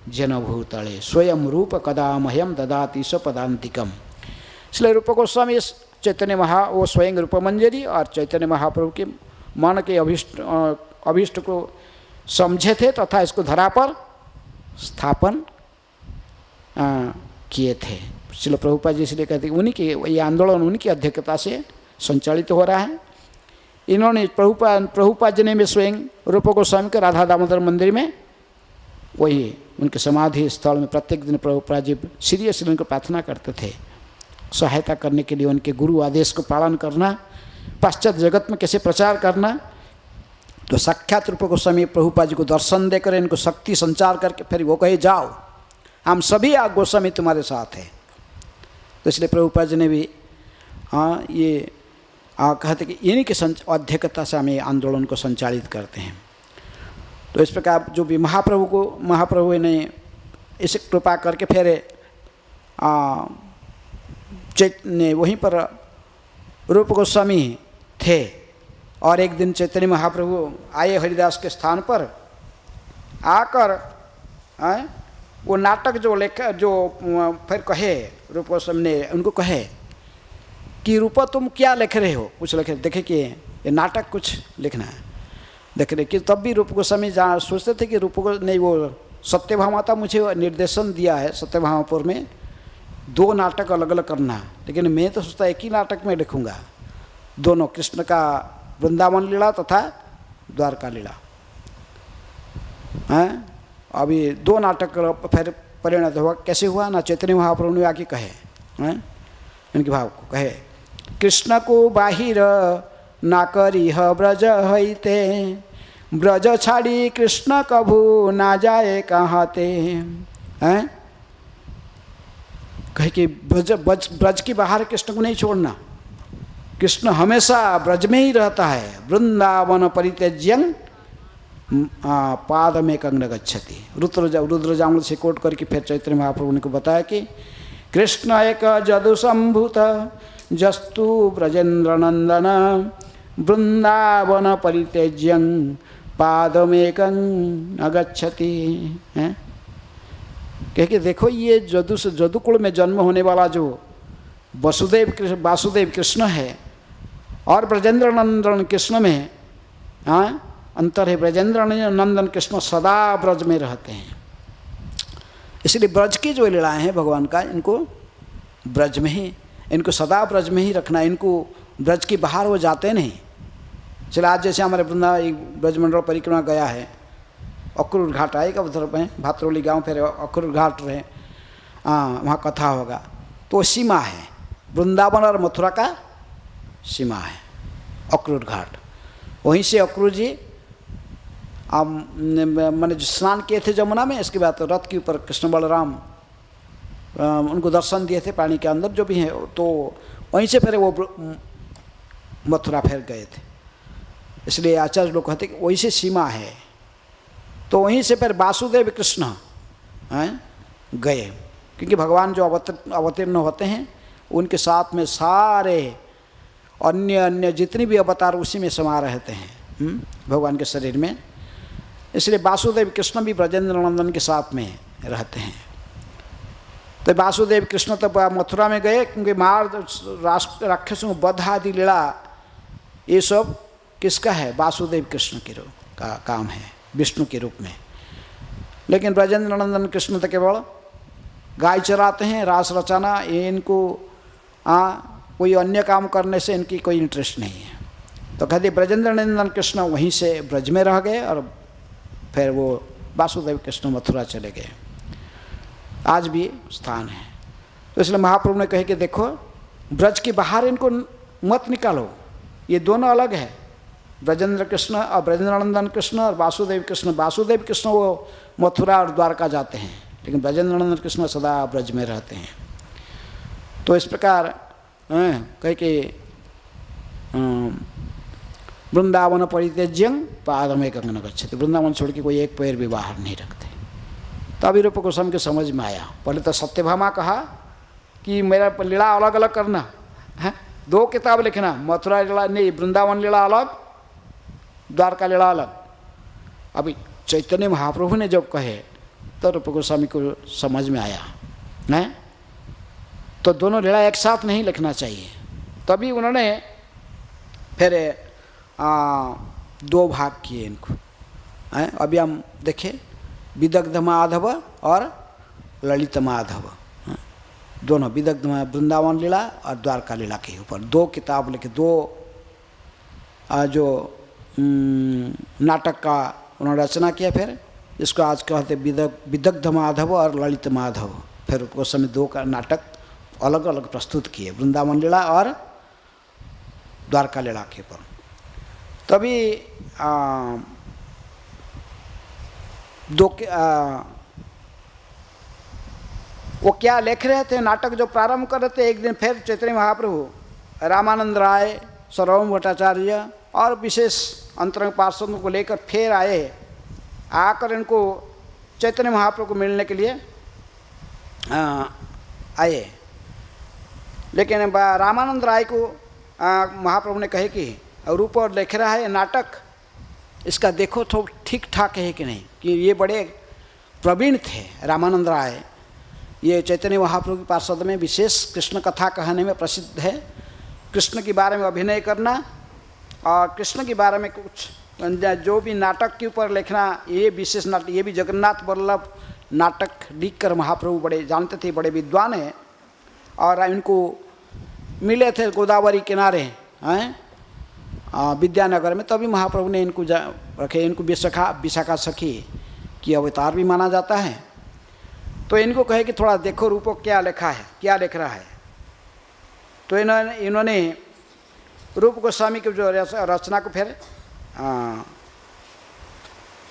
जनभूतले स्वयं रूप कदामह्यम ददाति स्वपदांतिकम। इसलिए रूप गोस्वामी चैतन्य वो स्वयं रूप मंजरी और चैतन्य महाप्रभु के मन के अभीष्ट को समझे थे तथा इसको धरा पर स्थापन किए थे। श्रील प्रभुपाद जी इसलिए कहते हैं उन्हीं के, ये आंदोलन उन्हीं की अध्यक्षता से संचालित हो रहा है। इन्होंने प्रभुपाद जी ने भी स्वयं रूप गोस्वामी के राधा दामोदर मंदिर में, वही उनके समाधि स्थल में प्रत्येक दिन प्रभुपाद जी सीरियसली उनको प्रार्थना करते थे, सहायता करने के लिए, उनके गुरु आदेश को पालन करना, पाश्चात्य जगत में कैसे प्रचार करना। तो साक्षात रूप गोस्वामी प्रभुपाद जी को दर्शन देकर इनको शक्ति संचार करके फिर वो कहे जाओ हम सभी गोस्वामी तुम्हारे साथ हैं। तो इसलिए प्रभुपाद जी ने भी ये कहते कि इन्हीं के अध्यक्षता से हम ये आंदोलन को संचालित करते हैं। तो इस प्रकार जो भी महाप्रभु ने इसे कृपा करके फिर चैतन्य वहीं पर रूप गोस्वामी थे और एक दिन चैतन्य महाप्रभु आए हरिदास के स्थान पर आकर वो नाटक जो फिर कहे रूप गोस्वामी ने उनको कहे कि रूपा तुम क्या लिख रहे हो, कुछ लिख रहे, देखे कि ये नाटक कुछ लिखना है, देख रहे कि तब भी रूप गोस्वामी जहाँ सोचते थे कि रूप ने वो सत्यभामाता मुझे निर्देशन दिया है सत्यभामापुर में 2 नाटक अलग अलग करना, लेकिन मैं तो सोचता एक ही नाटक में लिखूँगा, दोनों कृष्ण का वृंदावन लीला तथा द्वारका लीला हैं। अभी 2 नाटक फिर परिणत हुआ, कैसे हुआ ना, चैतन्य महाप्रभु ने आके कहे हैं इनके भाव को, कहे कृष्ण को बाहिर ना करीह ब्रज हईते, ब्रज छाड़ी कृष्ण कभू ना जाए कहाते हैं। कहे कि ब्रज के बाहर कृष्ण को नहीं छोड़ना, कृष्ण हमेशा ब्रज में ही रहता है। वृंदावन परित्यज्यं पाद में कंग गच्छति। रुद्रजामल से कोट करके फिर चैतन्य महाप्रभु ने को बताया कि कृष्ण एक जदु संभूत जस्तु ब्रजेंद्र नंदन वृंदावन परित्यज्यं पादमेकं न गच्छति। हैं कह के देखो ये जदुकुल में जन्म होने वाला जो वासुदेव कृष्ण है और ब्रजेंद्र नंदन कृष्ण में अंतर है। ब्रजेंद्र नंदन कृष्ण सदा ब्रज में रहते हैं, इसलिए ब्रज की जो लीलाएं हैं भगवान का, इनको ब्रज में ही, इनको सदा ब्रज में ही रखना। इनको ब्रज की बाहर वो जाते नहीं। चलो आज जैसे हमारे वृंदावन एक ब्रजमंडल परिक्रमा गया है, अक्रूर घाट आएगा उधर में, भातरौली गांव फिर अक्रूर घाट रहे, वहाँ कथा होगा। तो सीमा है, वृंदावन और मथुरा का सीमा है अक्रूर घाट। वहीं से अक्रूर जी मैंने जो स्नान किए थे जमुना में, इसके बाद तो रथ के ऊपर कृष्ण बलराम उनको दर्शन दिए थे पानी के अंदर जो भी हैं, तो वहीं से फिर वो मथुरा फिर गए थे। इसलिए आचार्य लोग कहते कि वहीं से सीमा है। तो वहीं से फिर वासुदेव कृष्ण गए, क्योंकि भगवान जो अवतीर्ण होते हैं उनके साथ में सारे अन्य जितने भी अवतार उसी में समा रहते हैं भगवान के शरीर में। इसलिए वासुदेव कृष्ण भी ब्रजेंद्र नंदन के साथ में रहते हैं। तो वासुदेव कृष्ण तब मथुरा में गए, क्योंकि राक्षसों वध आदि लीला ये सब किसका है? वासुदेव कृष्ण के रूप का काम है, विष्णु के रूप में। लेकिन ब्रजेंद्र नंदन कृष्ण तो केवल गाय चराते हैं, रास रचाना, ये इनको कोई अन्य काम करने से इनकी कोई इंटरेस्ट नहीं है। तो कहते ब्रजेंद्र नंदन कृष्ण वहीं से ब्रज में रह गए और फिर वो वासुदेव कृष्ण मथुरा चले गए। आज भी स्थान है। तो इसलिए महाप्रभु ने कहे कि देखो ब्रज के बाहर इनको मत निकालो, ये दोनों अलग है, ब्रजेंद्र कृष्ण और ब्रजेंद्र नंदन कृष्ण और वासुदेव कृष्ण। वासुदेव कृष्ण वो मथुरा और द्वारका जाते हैं, लेकिन ब्रजेंद्र नंदन कृष्ण सदा ब्रज में रहते हैं। तो इस प्रकार कह के वृंदावन परित्यज्यं पादमेकं न गच्छति, वृंदावन छोड़ के कोई एक पैर भी बाहर नहीं रखते। तभी रूप गोस्वामी के समझ में आया। पहले तो सत्यभामा कहा कि मेरा लीला अलग अलग करना है, 2 किताब लिखना, मथुरा लीला नहीं, वृंदावन लीला अलग, द्वारका लीला अलग। अभी चैतन्य महाप्रभु ने जब कहे तो रूप गोस्वामी को समझ में आया है, तो दोनों लीला एक साथ नहीं लिखना चाहिए। तभी उन्होंने फिर 2 भाग किए इनको। अभी हम देखें विदग्ध माधव और ललित माधव, दोनों विदग्ध वृंदावन लीला और द्वारका लीला के ऊपर 2 किताब लिखे। 2 जो नाटक का उन्होंने रचना किया। फिर इसको आज कहते विदग्ध माधव और ललित माधव। फिर उस समय 2 का नाटक अलग अलग प्रस्तुत किए, वृंदावन लीला और द्वारका लीला के ऊपर। तभी वो क्या लिख रहे थे, नाटक जो प्रारंभ कर रहे थे, एक दिन फिर चैतन्य महाप्रभु, रामानंद राय, सार्वभौम भट्टाचार्य और विशेष अंतरंग पार्षदों को लेकर फिर आकर इनको चैतन्य महाप्रभु को मिलने के लिए आए। लेकिन रामानंद राय को महाप्रभु ने कहे कि रूप और लिख रहा है नाटक, इसका देखो तो ठीक ठाक है कि नहीं, कि ये बड़े प्रवीण थे रामानंद राय। ये चैतन्य महाप्रभु के पार्षद में विशेष कृष्ण कथा कहने में प्रसिद्ध है। कृष्ण के बारे में अभिनय करना और कृष्ण के बारे में कुछ जो भी नाटक के ऊपर लिखना, ये विशेष नाटक, ये भी जगन्नाथ वल्लभ नाटक लिखकर महाप्रभु बड़े जानते थे, बड़े विद्वान हैं। और इनको मिले थे गोदावरी किनारे विद्यानगर में, तभी महाप्रभु ने इनको रखे। इनको विशाखा सखी की अवतार भी माना जाता है। तो इनको कहे कि थोड़ा देखो रूपो क्या लिखा है, क्या लिख रहा है। तो इन्होंने रूप गोस्वामी की जो रचना को फिर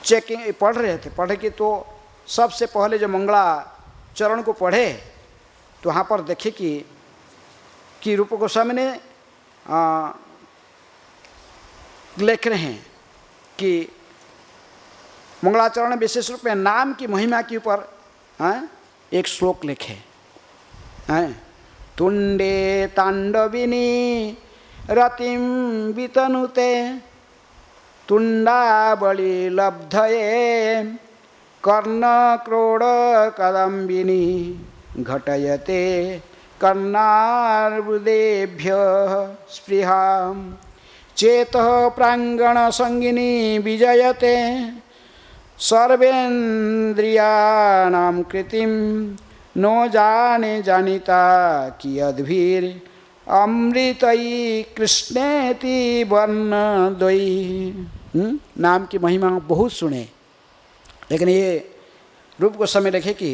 चेकिंग पढ़ रहे थे। पढ़े कि तो सबसे पहले जो मंगला चरण को पढ़े तो वहाँ पर देखे कि रूप गोस्वामी ने लिख रहे हैं कि मंगलाचरण विशेष रूप में नाम की महिमा के ऊपर एक श्लोक लिखे हैं। तुंडे तांडविनी रतिम वितनुते तुंडाबली लब्धये कर्णक्रोडकदम्बिनी घटयते कर्णार्बुदेभ्यः स्पृहां चेतः प्राङ्गणसंगिनी विजयते सर्वेन्द्रियाणां कृतिं नो जाने जानिता कियद्भिर् अमृतयी कृष्णेति वर्णद्वयी। नाम की महिमा बहुत सुने, लेकिन ये रूप गोस्वामी लिखे कि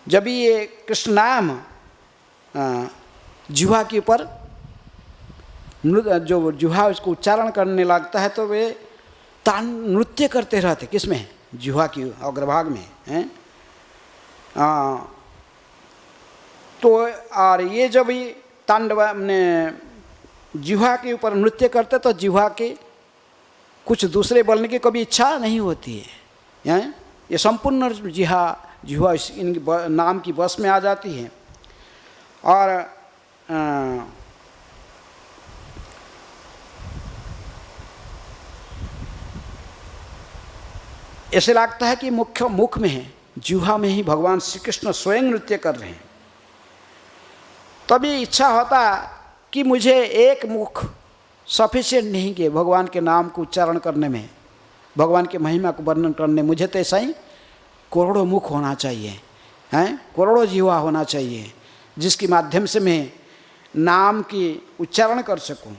जब ये कृष्ण नाम जिह्वा के ऊपर जो जिह्वा उसको उच्चारण करने लगता है तो वे तान नृत्य करते रहते, किसमें? जिह्वा की अग्रभाग में हैं। तो और ये जब भी तांडव ने जिह्वा के ऊपर नृत्य करते तो जिह्वा के कुछ दूसरे बोलने की कभी इच्छा नहीं होती है। ये संपूर्ण जिह्वा इन नाम की बस में आ जाती है। और ऐसे लगता है कि मुख्य मुख में है, जिह्वा में ही भगवान श्री कृष्ण स्वयं नृत्य कर रहे हैं। तभी इच्छा होता कि मुझे एक मुख सफिशिएंट नहीं कि भगवान के नाम को उच्चारण करने में, भगवान के महिमा को वर्णन करने, मुझे तो ऐसा ही करोड़ों मुख होना चाहिए, हैं, करोड़ों जिह्वा होना चाहिए, जिसके माध्यम से मैं नाम की उच्चारण कर सकूं।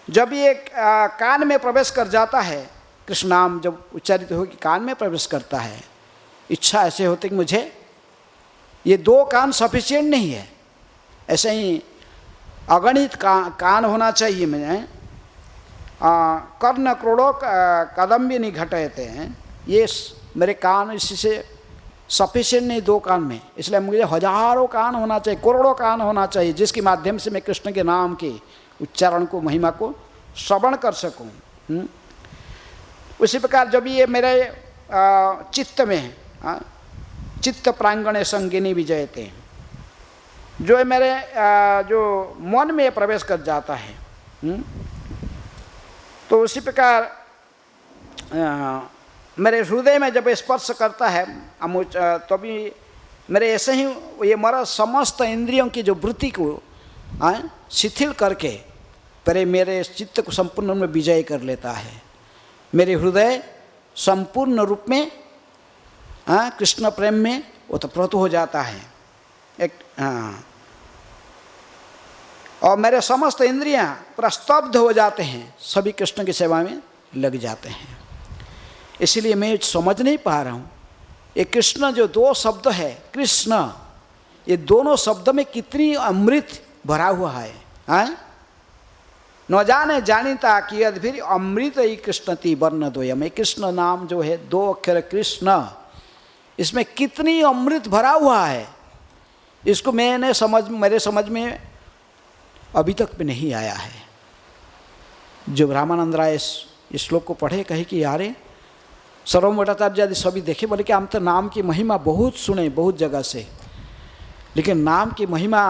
जब ये कान में प्रवेश कर जाता है, कृष्ण नाम जब उच्चारित हो कि कान में प्रवेश करता है, इच्छा ऐसे होती कि मुझे ये दो कान सफिशिएंट नहीं है, ऐसे ही अगणित कान होना चाहिए। मैं कर्ण क्रोड़ों कदम्बिनी घटयते हैं, ये मेरे कान इससे सफिशिएंट नहीं दो कान में, इसलिए मुझे हजारों कान होना चाहिए, करोड़ों कान होना चाहिए, जिसके माध्यम से मैं कृष्ण के नाम के उच्चारण को, महिमा को श्रवण कर सकूं। उसी प्रकार जब ये मेरे चित्त में चित्त प्रांगणे संगिनी विजयते, जो मेरे जो मन में प्रवेश कर जाता है, तो उसी प्रकार मेरे हृदय में जब स्पर्श करता है तभी मेरे ऐसे ही ये मेरा समस्त इंद्रियों की जो वृत्ति को शिथिल करके मेरे चित्त को संपूर्ण में विजय कर लेता है। मेरे हृदय संपूर्ण रूप में कृष्ण प्रेम में ओतप्रोत हो जाता है। और मेरे समस्त इंद्रियां पूरा स्तब्ध हो जाते हैं, सभी कृष्ण की सेवा में लग जाते हैं। इसलिए मैं समझ नहीं पा रहा हूँ, ये कृष्ण जो दो शब्द है, कृष्ण, ये दोनों शब्द में कितनी अमृत भरा हुआ है। न जाने जानिता कि यद्भिर अमृत ही कृष्णति वर्णद्वयम्। कृष्ण नाम जो है, दो अक्षर कृष्ण, इसमें कितनी अमृत भरा हुआ है, इसको मेरे समझ में अभी तक भी नहीं आया है। जो रामानंद राय इस श्लोक को पढ़े, कहे कि यारे सर्वम भट्टाचार्य आदि सभी देखे, बोले कि हम तो नाम की महिमा बहुत सुने बहुत जगह से, लेकिन नाम की महिमा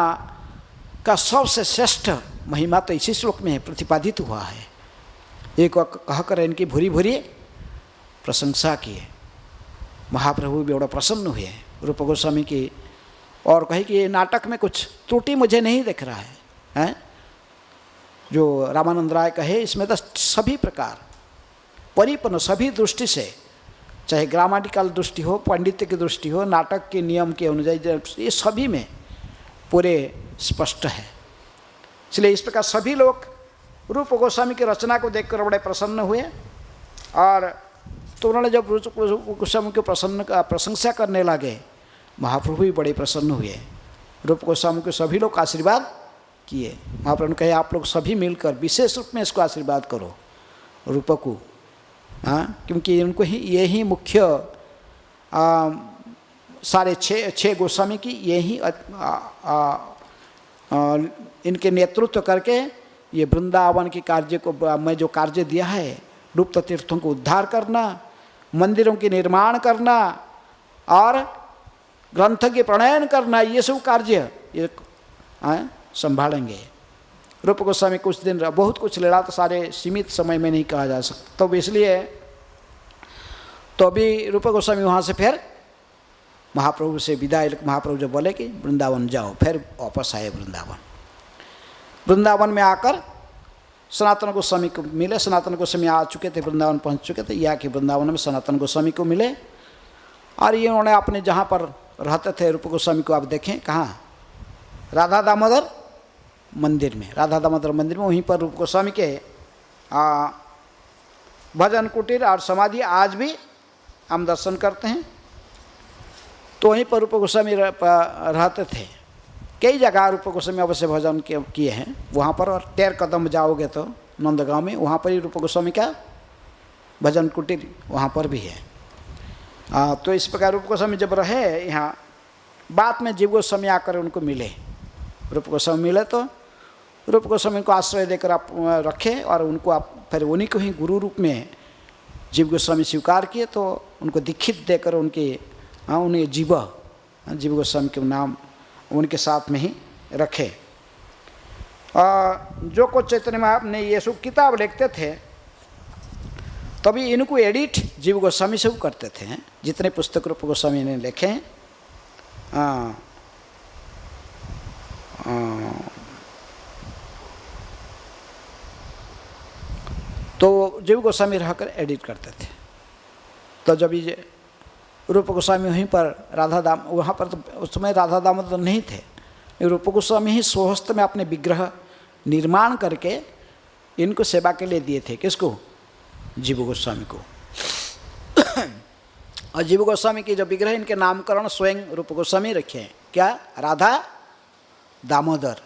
का सबसे श्रेष्ठ महिमा तो इसी श्लोक में प्रतिपादित हुआ है। एक कहकर इनकी भूरी भूरी प्रशंसा किए, महाप्रभु भी बड़ा प्रसन्न हुए रूप गोस्वामी की, और कहे कि ये नाटक में कुछ त्रुटि मुझे नहीं दिख रहा है, हैं? जो रामानंद राय कहे, इसमें तो सभी प्रकार परिपूर्ण, सभी दृष्टि से, चाहे ग्रामेटिकल दृष्टि हो, पांडित्य की दृष्टि हो, नाटक के नियम के अनुसार, ये सभी में पूरे स्पष्ट है। इसलिए इस प्रकार सभी लोग रूप गोस्वामी की रचना को देखकर बड़े प्रसन्न हुए, और तो उन्होंने जब रूप गोस्वामी को प्रशंसा करने लगे, महाप्रभु भी बड़े प्रसन्न हुए। रूप गोस्वामी को सभी लोग आशीर्वाद किए। महाप्रभु ने कहे, आप लोग सभी मिलकर विशेष रूप में इसको आशीर्वाद करो रूप को, क्योंकि उनको ही यही मुख्य सारे छः गोस्वामी की यही इनके नेतृत्व करके ये वृंदावन के कार्य को मैं जो कार्य दिया है, रूप तीर्थों को उद्धार करना, मंदिरों के निर्माण करना और ग्रंथ के प्रणयन करना, ये सब कार्य ये संभालेंगे रूप गोस्वामी कुछ दिन रहा, बहुत कुछ लीला तो सारे सीमित समय में नहीं कहा जा सकता, तो इसलिए तो अभी रूप गोस्वामी वहाँ से फिर महाप्रभु से विदाई, महाप्रभु जो बोले कि वृंदावन जाओ, फिर वापस आए वृंदावन। वृंदावन में आकर सनातन गोस्वामी को मिले। सनातन गोस्वामी आ चुके थे, वृंदावन पहुँच चुके थे, या कि वृंदावन में सनातन गोस्वामी को मिले। और ये उन्होंने अपने जहाँ पर रहते थे रूप गोस्वामी को आप देखें, कहाँ, राधा दामोदर मंदिर में, राधा दामोदर मंदिर में, वहीं पर रूप गोस्वामी के भजन कुटीर और समाधि आज भी हम दर्शन करते हैं। तो वहीं पर रूप गोस्वामी रहते थे। कई जगह रूप गोस्वामी अवश्य भजन किए हैं वहाँ पर, और 13 कदम जाओगे तो नंदगांव में, वहाँ पर ही रूप गोस्वामी का भजन कुटीर वहाँ पर भी है। तो इस प्रकार रूप गोस्वामी जब रहे यहाँ, बाद में जीव गोस्वामी आकर उनको मिले। रूप गोस्वामी मिले तो रूप गोस्वामी को आश्रय देकर आप रखे, और उनको आप फिर उन्हीं को ही गुरु रूप में जीव गोस्वामी स्वीकार किए। तो उनको दीक्षित देकर उनके उन्हें जीव गोस्वामी के नाम उनके साथ में ही रखे। जो कुछ चैतन्य महाप्रभु ने ये सब किताब लिखते थे, तभी इनको एडिट जीव गोस्वामी से करते थे। जितने पुस्तक रूप गोस्वामी ने लिखे हैं, तो जीव गोस्वामी रहकर एडिट करते थे। तो जब ये रूप गोस्वामी वहीं पर वहाँ पर, तो उस समय राधा दामोदर नहीं थे, रूप गोस्वामी ही स्वहस्त में अपने विग्रह निर्माण करके इनको सेवा के लिए दिए थे। किसको? जीव गोस्वामी को। और जीव गोस्वामी के जो विग्रह, इनके नामकरण स्वयं रूप गोस्वामी रखे हैं। क्या? राधा दामोदर।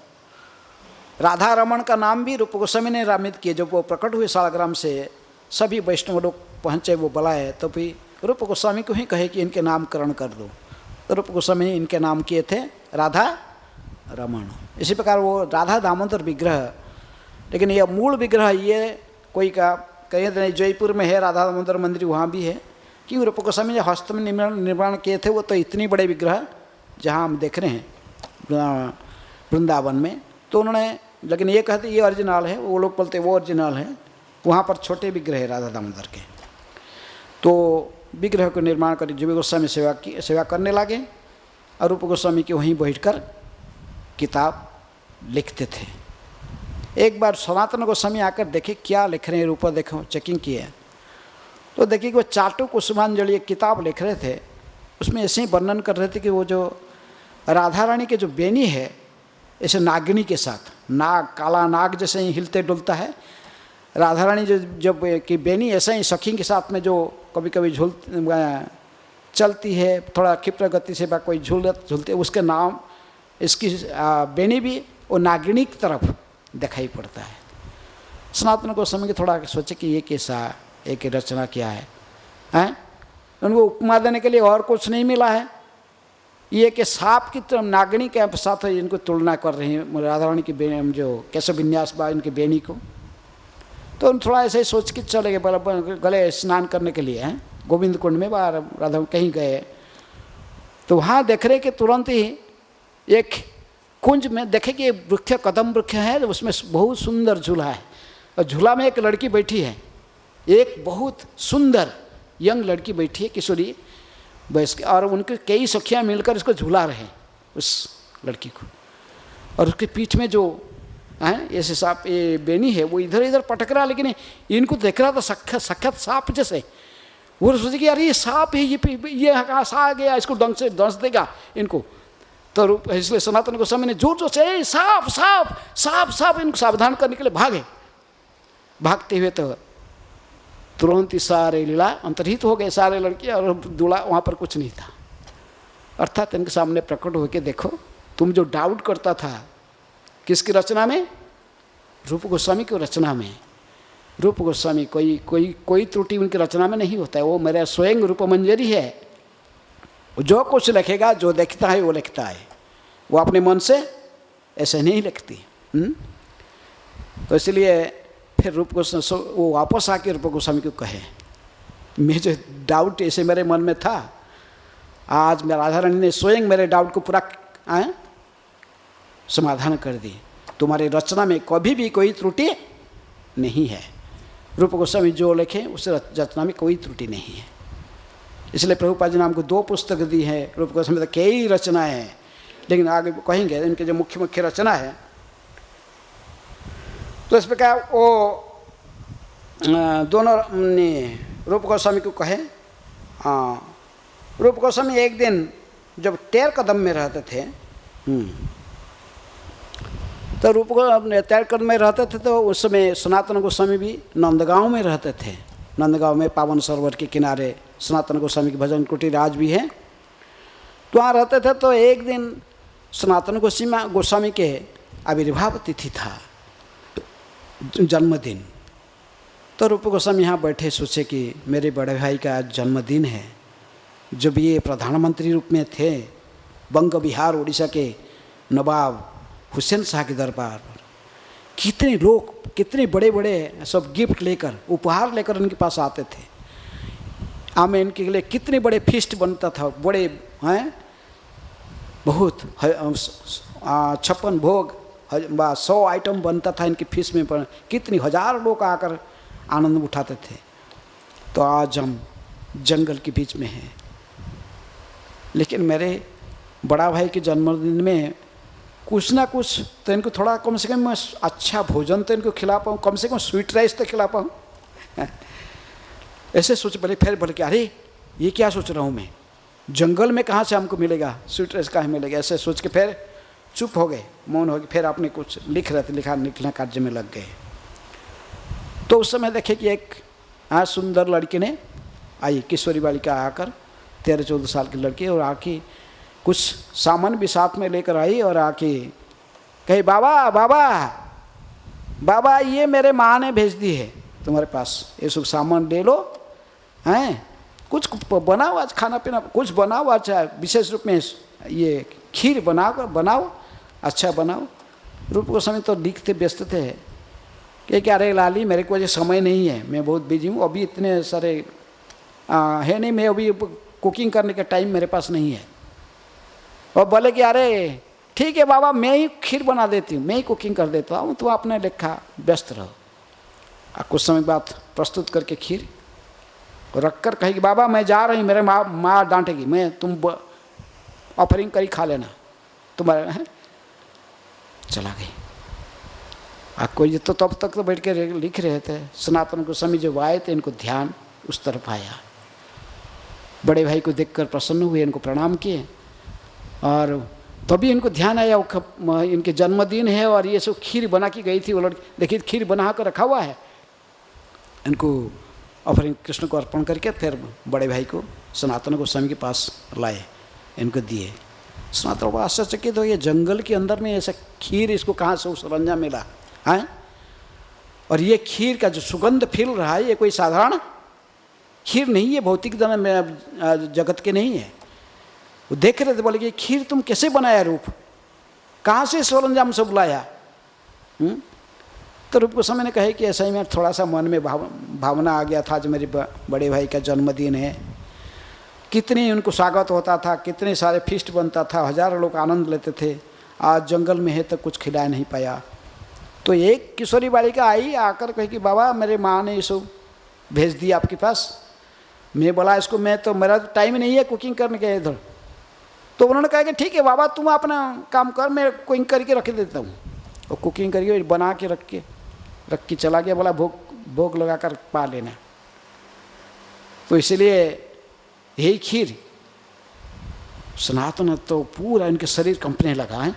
राधा रमण का नाम भी रूप गोस्वामी ने नामित किए। जब वो प्रकट हुए सालग्राम से, सभी वैष्णव लोग पहुँचे, वो बुलाए, तो फिर रूप गोस्वामी को ही कहे कि इनके नामकरण कर दो। तो रूप गोस्वामी ने इनके नाम किए थे राधा रमण। इसी प्रकार वो राधा दामोदर विग्रह, लेकिन ये मूल विग्रह ये कोई का कहीं नहीं, जयपुर में है राधा दामोदर मंदिर, वहाँ भी है। क्यों? रूप गोस्वामी जो हस्त में निर्माण किए थे, वो तो इतनी बड़े विग्रह जहाँ हम देख रहे हैं वृंदावन में, तो उन्होंने, लेकिन ये कहते ये ओरिजिनल है, वो लोग बोलते वो ओरिजिनल है। वहाँ पर छोटे विग्रह है राधा दामोदर के। तो विग्रह को निर्माण कर जीव गोस्वामी सेवा करने लगे, और रूप गोस्वामी के वहीं बैठकर किताब लिखते थे। एक बार सनातन गोस्वामी आकर देखे क्या लिख रहे हैं, रूप देखो, चेकिंग किए, तो देखिए कि वो चाटू कुसुमांजलि एक किताब लिख रहे थे। उसमें ऐसे ही वर्णन कर रहे थे कि वो जो राधा रानी के जो बेनी है, ऐसे नागिनी के साथ, नाग, काला नाग जैसे ही हिलते डुलता है, राधा रानी जब कि बेनी ऐसे ही सखी के साथ में जो कभी कभी चलती है, थोड़ा क्षिप्र गति से कोई झूलते, उसके नाम, इसकी बेनी भी वो नागिनी की तरफ दिखाई पड़ता है। सनातन गोस्वामी के थोड़ा सोचे कि ये कैसा एक रचना क्या है, हैं? उनको उपमा देने के लिए और कुछ नहीं मिला है। ये कि सांप की तरह नागिनी के साथ इनको तुलना कर रही हैं राधा रानी की जो कैसे विन्यास बा इनकी बेनी को। तो थोड़ा ऐसे ही सोच के चले गए गले स्नान करने के लिए, हैं, गोविंद कुंड में बाहर राधा कहीं गए, तो वहाँ देख रहे कि तुरंत ही एक कुंज में देखे कि वृक्ष, कदम वृक्ष है, उसमें बहुत सुंदर झूला है, और झूला में एक लड़की बैठी है, एक बहुत सुंदर यंग लड़की बैठी है, किशोरी वयस्क, और उनके कई सखियाँ मिलकर इसको झूला रहे उस लड़की को। और उसके पीठ में जो हैं ऐसे सांप, ये बेनी है, वो इधर इधर पटक रहा, लेकिन इनको देख रहा था सख्त सांप जैसे। वो सोचे कि यार ये सांप है, ये कहाँ से आ गया, इसको डंग से दंस देगा इनको। तो इसलिए सनातन गोस्वामी ने जोर जोर से सांप सांप सांप सांप इनको सावधान करने के लिए भागे। भागते हुए तो तुरंत ही सारे लीला अंतर्हित हो गए, सारे लड़के, और दूल्हा वहाँ पर कुछ नहीं था। अर्थात इनके सामने प्रकट होकर देखो, तुम जो डाउट करता था किसकी रचना में? रूप गोस्वामी की रचना में। रूप गोस्वामी कोई त्रुटि उनकी रचना में नहीं होता है। वो मेरा स्वयं रूप मंजरी है, जो कुछ लिखेगा, जो देखता है वो लिखता है, वो अपने मन से ऐसे नहीं लिखती। तो इसलिए फिर रूप गोस्वामी वो वापस आके रूप गोस्वामी को कहे, मैं जो डाउट ऐसे मेरे मन में था, आज राधा रानी ने स्वयं मेरे डाउट को पूरा समाधान कर दी। तुम्हारे रचना में कभी भी कोई त्रुटि नहीं है। रूप गोस्वामी जो लिखे उस रचना में कोई त्रुटि नहीं है। इसलिए प्रभुपाद जी ने हमको 2 पुस्तक दी है। रूप गोस्वामी तो कई रचनाएं हैं, लेकिन आगे कहेंगे इनके जो मुख्य मुख्य रचना है। तो इस प्रकार वो दोनों ने रूप गोस्वामी को कहे। रूप गोस्वामी एक दिन जब टेर कदम में रहते थे, तो रूप गोस्वामी टेर कदम में रहते थे, तो उस समय सनातन गोस्वामी भी नंदगांव में रहते थे। नंदगांव में पावन सरोवर के किनारे सनातन गोस्वामी की भजन कुटीर आज भी है, तो वहाँ रहते थे। तो एक दिन सनातन गोस्वामी के आविर्भाव तिथि था, जन्मदिन। तो रूप गोस्वामी यहाँ बैठे, सोचे कि मेरे बड़े भाई का आज जन्मदिन है। जब ये प्रधानमंत्री रूप में थे बंग बिहार उड़ीसा के नवाब हुसैन शाह के दरबार पर, कितने लोग, कितने बड़े बड़े सब गिफ्ट लेकर, उपहार लेकर उनके पास आते थे। आमे इनके लिए कितने बड़े फीस्ट बनता था, बड़े हैं, बहुत 56 भोग 100 आइटम बनता था इनकी फीस में, पर कितनी हजार लोग आकर आनंद उठाते थे। तो आज हम जंगल के बीच में हैं, लेकिन मेरे बड़ा भाई के जन्मदिन में कुछ ना कुछ तो इनको थोड़ा कम से कम अच्छा भोजन तो इनको खिला पाऊँ, कम से कम स्वीट राइस तो खिला पाऊँ। ऐसे सोच बोले, फिर बोले कि अरे ये क्या सोच रहा हूँ मैं, जंगल में कहाँ से हमको मिलेगा स्वीट राइस, कहाँ मिलेगा। ऐसे सोच के फिर चुप हो गए, मौन हो गए। फिर आपने कुछ लिख रहे थे, लिखना कार्य में लग गए। तो उस समय देखे कि एक सुंदर लड़की ने आई, किशोरी बालिका आकर, 13-14 साल की लड़की, और आके कुछ सामान भी साथ में लेकर आई और आके कही, बाबा बाबा बाबा, ये मेरे माँ ने भेज दी है तुम्हारे पास, ये सब सामान ले लो, हैं कुछ बनाओ, आज खाना पीना कुछ बनाओ, अच्छा विशेष रूप में ये खीर बनाओ, अच्छा बनाओ। रूप गोस्वामी तो लिखते व्यस्त थे कि क्या रे लाली, मेरे को समय नहीं है, मैं बहुत बिजी हूँ, अभी इतने सारे है नहीं, मैं अभी कुकिंग करने का टाइम मेरे पास नहीं है। और बोले कि अरे ठीक है बाबा, मैं ही खीर बना देती हूँ, मैं ही कुकिंग कर देता हूँ, तो अपने लेखा व्यस्त रहो। कुछ समय बाद प्रस्तुत करके खीर रख कर कहेगी, बाबा मैं जा रही, मेरे माँ डांटेगी, मैं तुम ऑफरिंग करी खा लेना तुम्हारे है। चला गई। कोई तो तब तक तो बैठ के लिख रहे थे। सनातन गोस्वामी जब आए थे, इनको ध्यान उस तरफ आया। बड़े भाई को देखकर प्रसन्न हुए, इनको प्रणाम किए, और तभी इनको ध्यान आया इनके जन्मदिन है और ये सब खीर बना के गई थी वो लड़की, देखिए खीर बना कर रखा हुआ है। इनको ऑफरिंग कृष्ण को अर्पण करके फिर बड़े भाई को सनातन गोस्वामी के पास लाए, इनको दिए। सनातन को आश्चर्यचकित हो, ये जंगल के अंदर में ऐसा खीर, इसको कहाँ से सरंजाम मिला है? और ये खीर का जो सुगंध फैल रहा है, ये कोई साधारण खीर नहीं है, भौतिक जगत के नहीं है। वो देख रहे थे, बोले कि खीर तुम कैसे बनाया रूप, कहाँ से सरंजाम सब लाया? तो रूप गोस्वामी ने कहे कि ऐसा ही मैं थोड़ा सा मन में भावना आ गया था, आज मेरे बड़े भाई का जन्मदिन है, कितनी उनको स्वागत होता था, कितने सारे फीस्ट बनता था, हजारों लोग आनंद लेते थे। आज जंगल में है तो कुछ खिला नहीं पाया। तो एक किशोरी बालिका आई, आकर कही कि बाबा मेरे माँ ने ये सब भेज दिया आपके पास। मैं बोला इसको, मैं तो मेरा टाइम नहीं है कुकिंग करने के इधर। तो उन्होंने कहा कि ठीक है बाबा, तुम अपना काम कर, मैं कुकिंग करके रख देता हूँ। और कुकिंग करके बना के रख के चला गया। बोला भोग लगा कर पा लेना। तो इसलिए यही खीर सनातन तो पूरा इनके शरीर कंपने लगा है।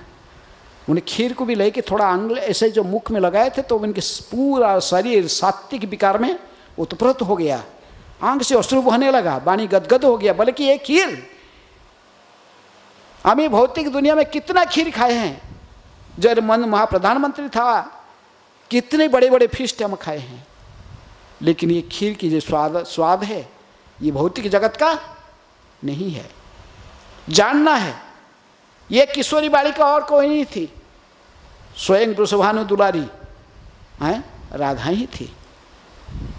उन्हें खीर को भी लेके थोड़ा अंग ऐसे जो मुख में लगाए थे, तो इनके पूरा शरीर सात्विक विकार में उत्प्रोत हो गया, आंख से अश्रु बहने लगा, वाणी गदगद हो गया। बोले कि ये खीर, हम भौतिक दुनिया में कितना खीर खाए हैं, जब मन महाप्रधानमंत्री था कितने बड़े बड़े फीस्ट हम खाए हैं, लेकिन ये खीर की जो स्वाद है ये भौतिक जगत का नहीं है। जानना है, ये किशोरी बालिका और कोई नहीं थी, स्वयं वृषभानु दुलारी हैं राधा ही थी।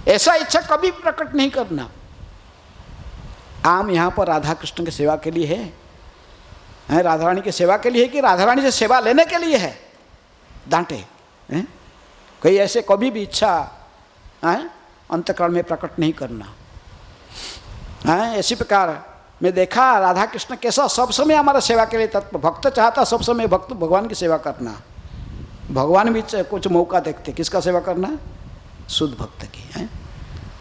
ऐसा इच्छा कभी प्रकट नहीं करना। आम यहाँ पर राधा कृष्ण की सेवा के लिए है, राधा रानी की सेवा के लिए है कि राधा रानी से सेवा लेने के लिए है? डांटे, कोई ऐसे कभी भी इच्छा अंतःकरण में प्रकट नहीं करना। इसी प्रकार मैं देखा राधा कृष्ण कैसा सब समय हमारा सेवा के लिए तत्पर, भक्त चाहता सब समय भक्त भगवान की सेवा करना। भगवान भी कुछ मौका देखते किसका सेवा करना, शुद्ध भक्त की।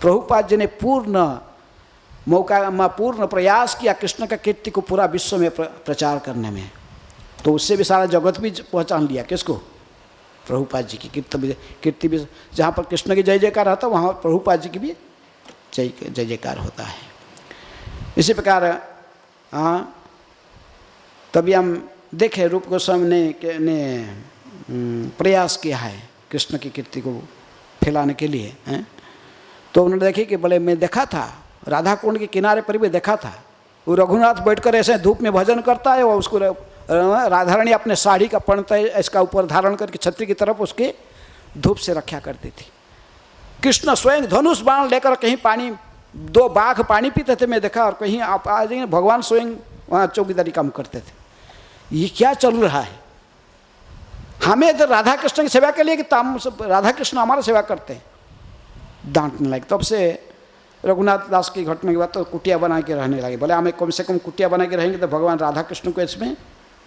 प्रभुपाद जी ने पूर्ण प्रयास किया कृष्ण का कीर्ति को पूरा विश्व में प्रचार करने में, तो उससे भी सारा जगत भी पहचान लिया। किसको, प्रभुपाद जी की कीर्ति भी, जहाँ पर कृष्ण की जय जयकार होता है वहाँ प्रभुपाद जी की भी जय जयकार होता है। इसी प्रकार तभी हम देखें रूप गोस्वामी ने प्रयास किया है कृष्ण की कीर्ति को फैलाने के लिए। तो उन्होंने देखे कि बोले मैं देखा था राधा कुंड के किनारे पर भी देखा था, वो रघुनाथ बैठकर ऐसे धूप में भजन करता है और उसको राधा रानी अपने साड़ी का पणता इसका ऊपर धारण करके छतरी की तरफ उसके धूप से रक्षा करती थी। कृष्ण स्वयं धनुष बाण लेकर कहीं पानी, 2 बाघ पानी पीते थे मैं देखा, और कहीं आप आ जाएंगे भगवान स्वयं वहाँ चौकीदारी काम करते थे। ये क्या चल रहा है? हमें इधर राधा कृष्ण की सेवा के लिए कि राधा कृष्ण हमारा सेवा करते हैं, डांटने लगे। तब से रघुनाथ दास की घटना के बाद तो कुटिया बना के रहने लगे। बोले हमें कम से कम कुटिया बना के रहेंगे तो भगवान राधा कृष्ण को इसमें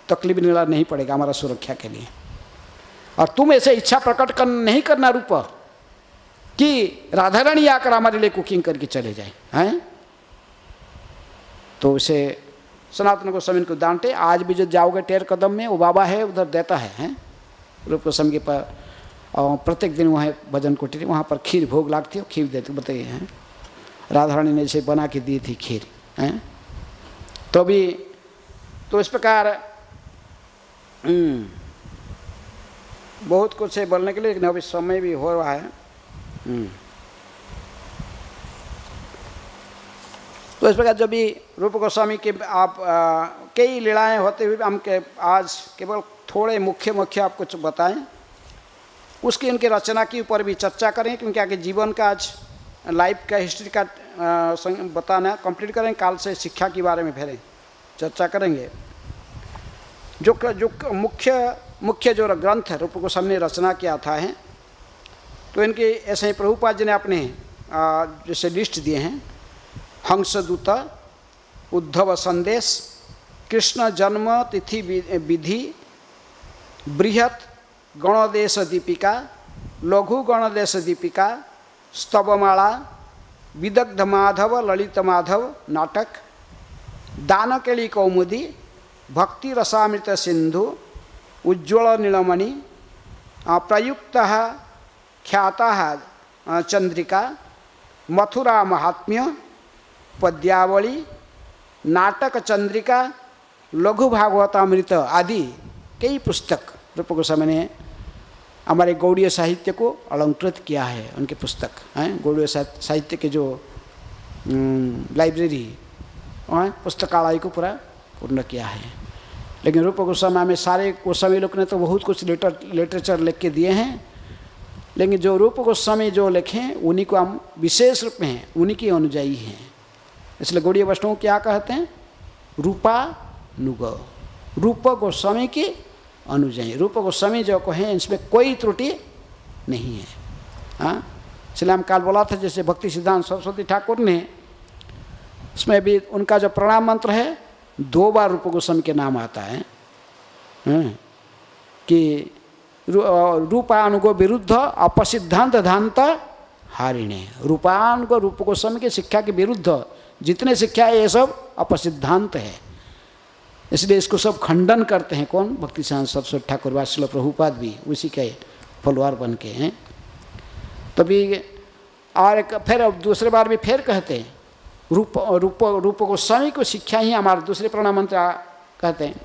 तकलीफ नहीं पड़ेगा हमारा सुरक्षा के लिए। और तुम ऐसे इच्छा प्रकट नहीं करना रूप कि राधा रानी आकर हमारे लिए कुकिंग करके चले जाए, हैं? तो उसे सनातन गोस्वामी को डांटे। आज भी जो जाओगे टेर कदम में वो बाबा है उधर देता है, हैं? रूप गोस्वामी के पर प्रत्येक दिन वहाँ भजन कुटीर, वहाँ पर खीर भोग लागती है, खीर देते बताइए, हैं? राधा रानी ने इसे बना के दी थी खीर, हैं? तो भी तो इस प्रकार बहुत कुछ है बोलने के लिए, लेकिन अभी समय भी हो रहा है। तो इस प्रकार जब भी रूप गोस्वामी के आप कई लीलाएं होते हुए हम आज केवल थोड़े मुख्य आपको कुछ बताएं, उसकी उनकी रचना के ऊपर भी चर्चा करें, क्योंकि आगे जीवन का आज लाइफ का हिस्ट्री का बताना कंप्लीट करें, काल से शिक्षा के बारे में फिर चर्चा करेंगे। जो मुख्य जो ग्रंथ है रूप गोस्वामी ने रचना किया था है, तो इनके ऐसे ही प्रभुपाद जी ने अपने जैसे लिस्ट दिए हैं, हंसदूत, उद्धव संदेश, कृष्ण जन्म तिथि विधि, बृहत गणदेश दीपिका, लघु गणदेश दीपिका, स्तवमाला, विदग्ध माधव ललित माधव नाटक, दानकेली कौमुदी, भक्ति रसामृत सिंधु, उज्ज्वल नीलमणि, प्रयुक्त ख्याता चंद्रिका, मथुरा महात्म्य, पद्यावली, नाटक चंद्रिका, लघु भागवतामृत आदि कई पुस्तक रूप गोस्वामी ने हमारे गौड़ीय साहित्य को अलंकृत किया है। उनके पुस्तक हैं, गौड़ीय साहित्य के जो लाइब्रेरी पुस्तकालय को पूरा पूर्ण किया है। लेकिन रूप गोस्वामी में सारे गोस्वामी लोग ने तो बहुत कुछ लिटरेचर लिख के दिए हैं, लेकिन जो रूप गोस्वामी जो लिखे उन्हीं को हम विशेष रूप में उन्हीं के अनुयायी हैं। इसलिए गौड़ीय वैष्णव क्या कहते हैं, रूपानुग, रूप गोस्वामी की अनुयायी। रूप गोस्वामी जो कहें इसमें कोई त्रुटि नहीं है। हाँ, इसलिए हम काल बोला था जैसे भक्ति सिद्धांत सरस्वती ठाकुर ने, इसमें भी उनका जो प्रणाम मंत्र है 2 बार रूप गोस्वामी के नाम आता है, कि रूपानुगो विरुद्ध अपसिद्धांत धांत हारिणे। रूपानुगो रूप गोस्वामी की शिक्षा के विरुद्ध जितने शिक्षा है ये सब अपसिद्धांत है, इसलिए इसको सब खंडन करते हैं। कौन? भक्ति सिद्धांत सरस्वती ठाकुर, वात्सल्य प्रभुपाद भी उसी के फॉलोअर बन के हैं। तभी और फिर दूसरे बार भी फिर कहते हैं रूप गोस्वामी को शिक्षा ही हमारा दूसरे प्रणाम मंत्र कहते हैं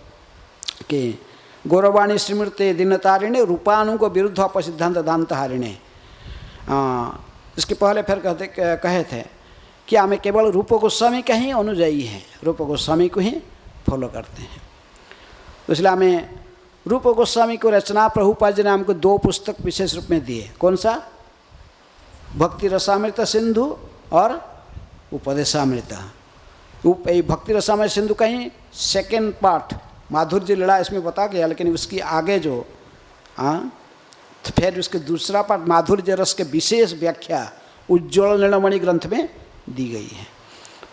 कि गौरवाणी स्मृति दिनतारिणे रूपानुगो विरुद्ध अपसिद्धांत दांत हारिणे। इसके पहले फिर कहे थे कि हमें केवल रूप गोस्वामी का ही अनुयायी हैं, रूप गोस्वामी को ही फॉलो करते हैं। तो इसलिए हमें रूप गोस्वामी को रचना प्रभुपाद जी ने हमको 2 पुस्तक विशेष रूप में दिए। कौन सा? भक्ति रसामृत सिंधु और उपदेशामृत। भक्ति रसामृत सिंधु का ही सेकेंड पार्ट माधुर्य लीला इसमें बता गया, लेकिन उसकी आगे जो तो फिर उसके दूसरा पाठ माधुर्य रस के विशेष व्याख्या उज्ज्वल नीलमणि ग्रंथ में दी गई है।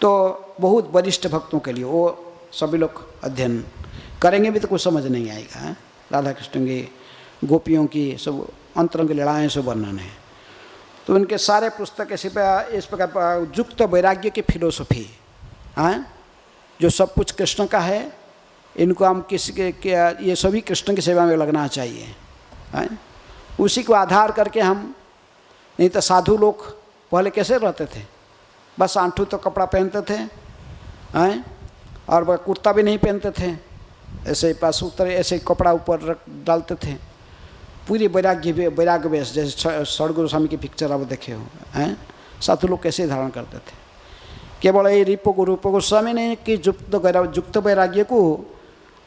तो बहुत वरिष्ठ भक्तों के लिए वो सभी लोग अध्ययन करेंगे भी तो कुछ समझ नहीं आएगा। राधा कृष्ण की, गोपियों की सब अंतरंग लीलाएँ सब वर्णन है। तो उनके सारे पुस्तक इस प्रकार युक्त वैराग्य की फिलोसफी, जो सब कुछ कृष्ण का है, इनको हम किसी के ये सभी कृष्ण की सेवा में लगना चाहिए। उसी को आधार करके हम, नहीं तो साधु लोग पहले कैसे रहते थे, बस आंठू तो कपड़ा पहनते थे, और वह कुर्ता भी नहीं पहनते थे, ऐसे पास उतर ऐसे कपड़ा ऊपर रख डालते थे, पूरी वैराग्य वेश, जैसे सड़गुरु गोस्वामी की पिक्चर आप देखे हो, साधु लोग कैसे धारण करते थे। केवल ये रूप गोस्वामी ने कि युक्त वैराग्य को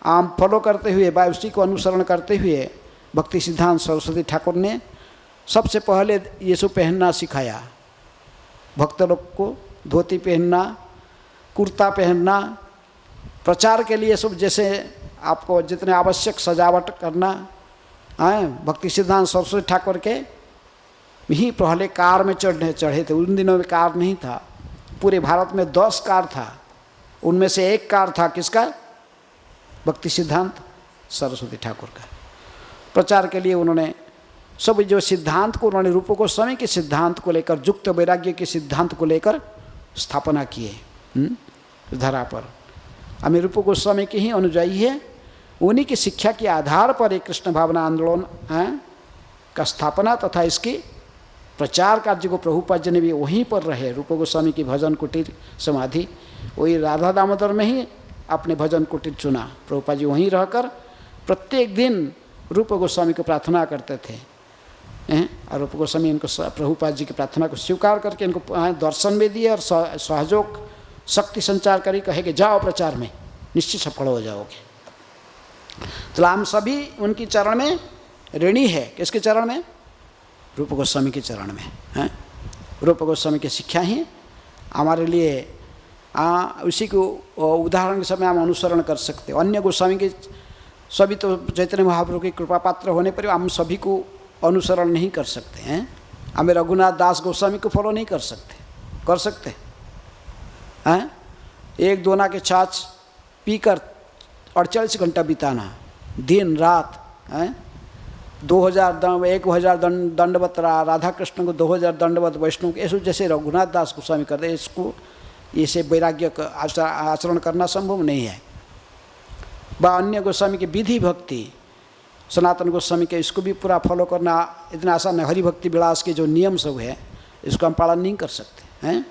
आम फॉलो करते हुए व उसी को अनुसरण करते हुए भक्ति सिद्धांत सरस्वती ठाकुर ने सबसे पहले ये सब पहनना सिखाया। भक्त लोग को धोती पहनना, कुर्ता पहनना, प्रचार के लिए सब जैसे आपको जितने आवश्यक सजावट करना, भक्ति सिद्धांत सरस्वती ठाकुर के ही पहले कार में चढ़े थे। उन दिनों में कार नहीं था, पूरे भारत में 10 कार था, उनमें से एक कार था किसका, भक्ति सिद्धांत सरस्वती ठाकुर का। प्रचार के लिए उन्होंने सब जो सिद्धांत को उन्होंने रूप गोस्वामी के सिद्धांत को लेकर, युक्त वैराग्य के सिद्धांत को लेकर स्थापना किए धरा पर। हमें रूप गोस्वामी के ही अनुयायी है, उन्हीं की शिक्षा के आधार पर एक कृष्ण भावना आंदोलन का स्थापना तथा इसकी प्रचार कार्य को प्रभुपाद जी ने भी वहीं पर रहे। रूप गोस्वामी की भजन कुटीर समाधि वही राधा दामोदर में ही अपने भजन कुटीर चुना। प्रभुपाद जी वहीं रहकर प्रत्येक दिन रूप गोस्वामी को प्रार्थना करते थे, और रूप गोस्वामी इनको प्रभुपाद जी की प्रार्थना को स्वीकार करके इनको दर्शन भी दिए और सहयोग शक्ति संचार करी, कहे कि जाओ प्रचार में, निश्चित सफल हो जाओगे। तो हम सभी उनकी चरण में ऋणी है। किसके चरण में? रूप गोस्वामी के चरण में। रूप गोस्वामी की शिक्षा ही हमारे लिए उसी को उदाहरण के समय हम अनुसरण कर सकते। अन्य गोस्वामी के सभी तो चैतन्य महाप्रभु की कृपा पात्र होने पर हम सभी को अनुसरण नहीं कर सकते हैं। हमें रघुनाथ दास गोस्वामी को फॉलो नहीं कर सकते। कर सकते हैं? एक दोना के छाछ पीकर 48 घंटा बिताना दिन रात, 1000 दंडवत राधा कृष्ण को 2000 दंडवत वैष्णव को, ऐसे जैसे रघुनाथ दास गोस्वामी करते, इसको इसे वैराग्य आचरण करना संभव नहीं है। व अन्य गोस्वामी की विधि भक्ति, सनातन गोस्वामी के, इसको भी पूरा फॉलो करना इतना आसान है। हरि भक्ति विलास के जो नियम सब है इसको हम पालन नहीं कर सकते हैं।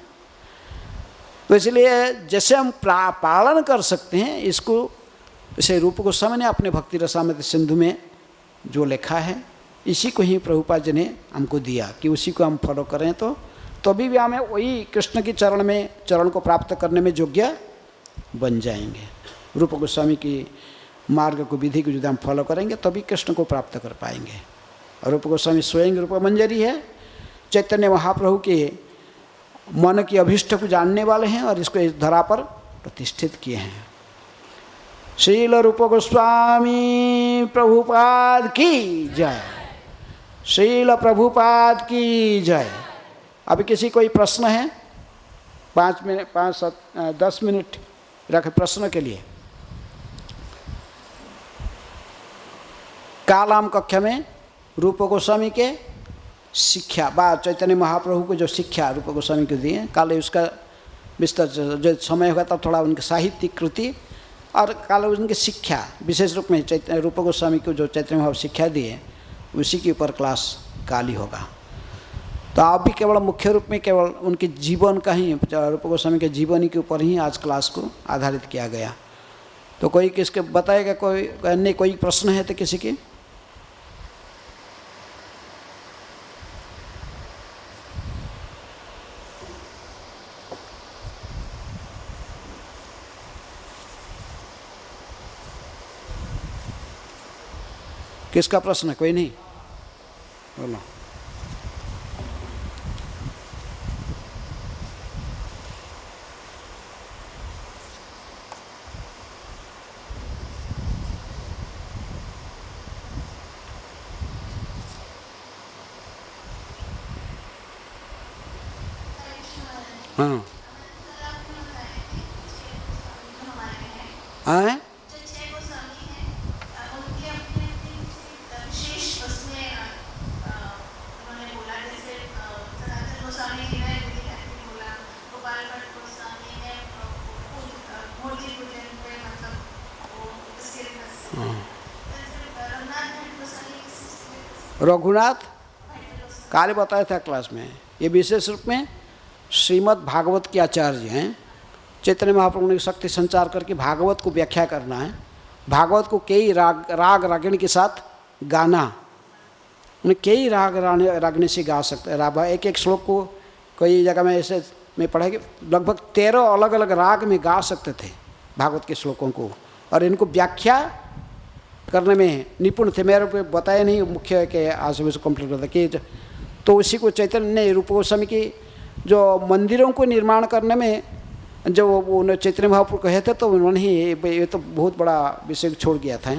तो इसलिए जैसे हम पालन कर सकते हैं इसको, जैसे रूप गोस्वामी ने अपने भक्ति रसामृत सिंधु में जो लिखा है, इसी को ही प्रभुपाद जी ने हमको दिया कि उसी को हम फॉलो करें तो तभी भी हमें वही कृष्ण की चरण को प्राप्त करने में योग्य बन जाएंगे। रूप गोस्वामी की मार्ग को, विधि को यदि हम फॉलो करेंगे तभी कृष्ण को प्राप्त कर पाएंगे। और रूप गोस्वामी स्वयं रूप मंजरी है, चैतन्य महाप्रभु के मन की अभीष्ट को जानने वाले हैं और इसको इस धरा पर प्रतिष्ठित किए हैं। श्रील रूप गोस्वामी प्रभुपाद की जय। श्रील प्रभुपाद की जय। अभी किसी कोई प्रश्न है? 10 मिनट रखे प्रश्न के लिए। कालाम कक्षा में रूप गोस्वामी के शिक्षा बा चैतन्य महाप्रभु को जो शिक्षा रूप गोस्वामी को दिए, काले उसका विस्तार जो समय होगा तब थोड़ा उनकी साहित्यिक कृति और काले उनकी शिक्षा विशेष रूप में चैतन्य रूप गोस्वामी को जो चैतन्य महाप्रभु शिक्षा दिए उसी के ऊपर क्लास काली होगा। तो आप भी केवल मुख्य रूप में केवल उनके जीवन का ही, रूप गोस्वामी के जीवन के ऊपर ही आज क्लास को आधारित किया गया। तो कोई किसके बताएगा? कोई अन्य कोई प्रश्न है तो किसी की? किसका प्रश्न? कोई नहीं? बोलो। हाँ हाँ रघुनाथ काले बताया था क्लास में, ये विशेष रूप में श्रीमद् भागवत के आचार्य हैं। चैतन्य महाप्रभु ने शक्ति संचार करके भागवत को व्याख्या करना है। भागवत को कई राग रागिणी के साथ गाना, उन्हें कई रागनी से गा सकते हैं। एक एक श्लोक को कई जगह में ऐसे में पढ़ा कि लगभग 13 अलग अलग राग में गा सकते थे भागवत के श्लोकों को, और इनको व्याख्या करने में निपुण थे। मेरे को बताया नहीं, मुख्य के आज से कंप्लीट होता कि तो उसी को चैतन्य ने रूप गोस्वामी की जो मंदिरों को निर्माण करने में जो उन्होंने चैतन्य महाप्रभु कहे थे, तो उन्होंने ही ये तो बहुत बड़ा विषय छोड़ गया था।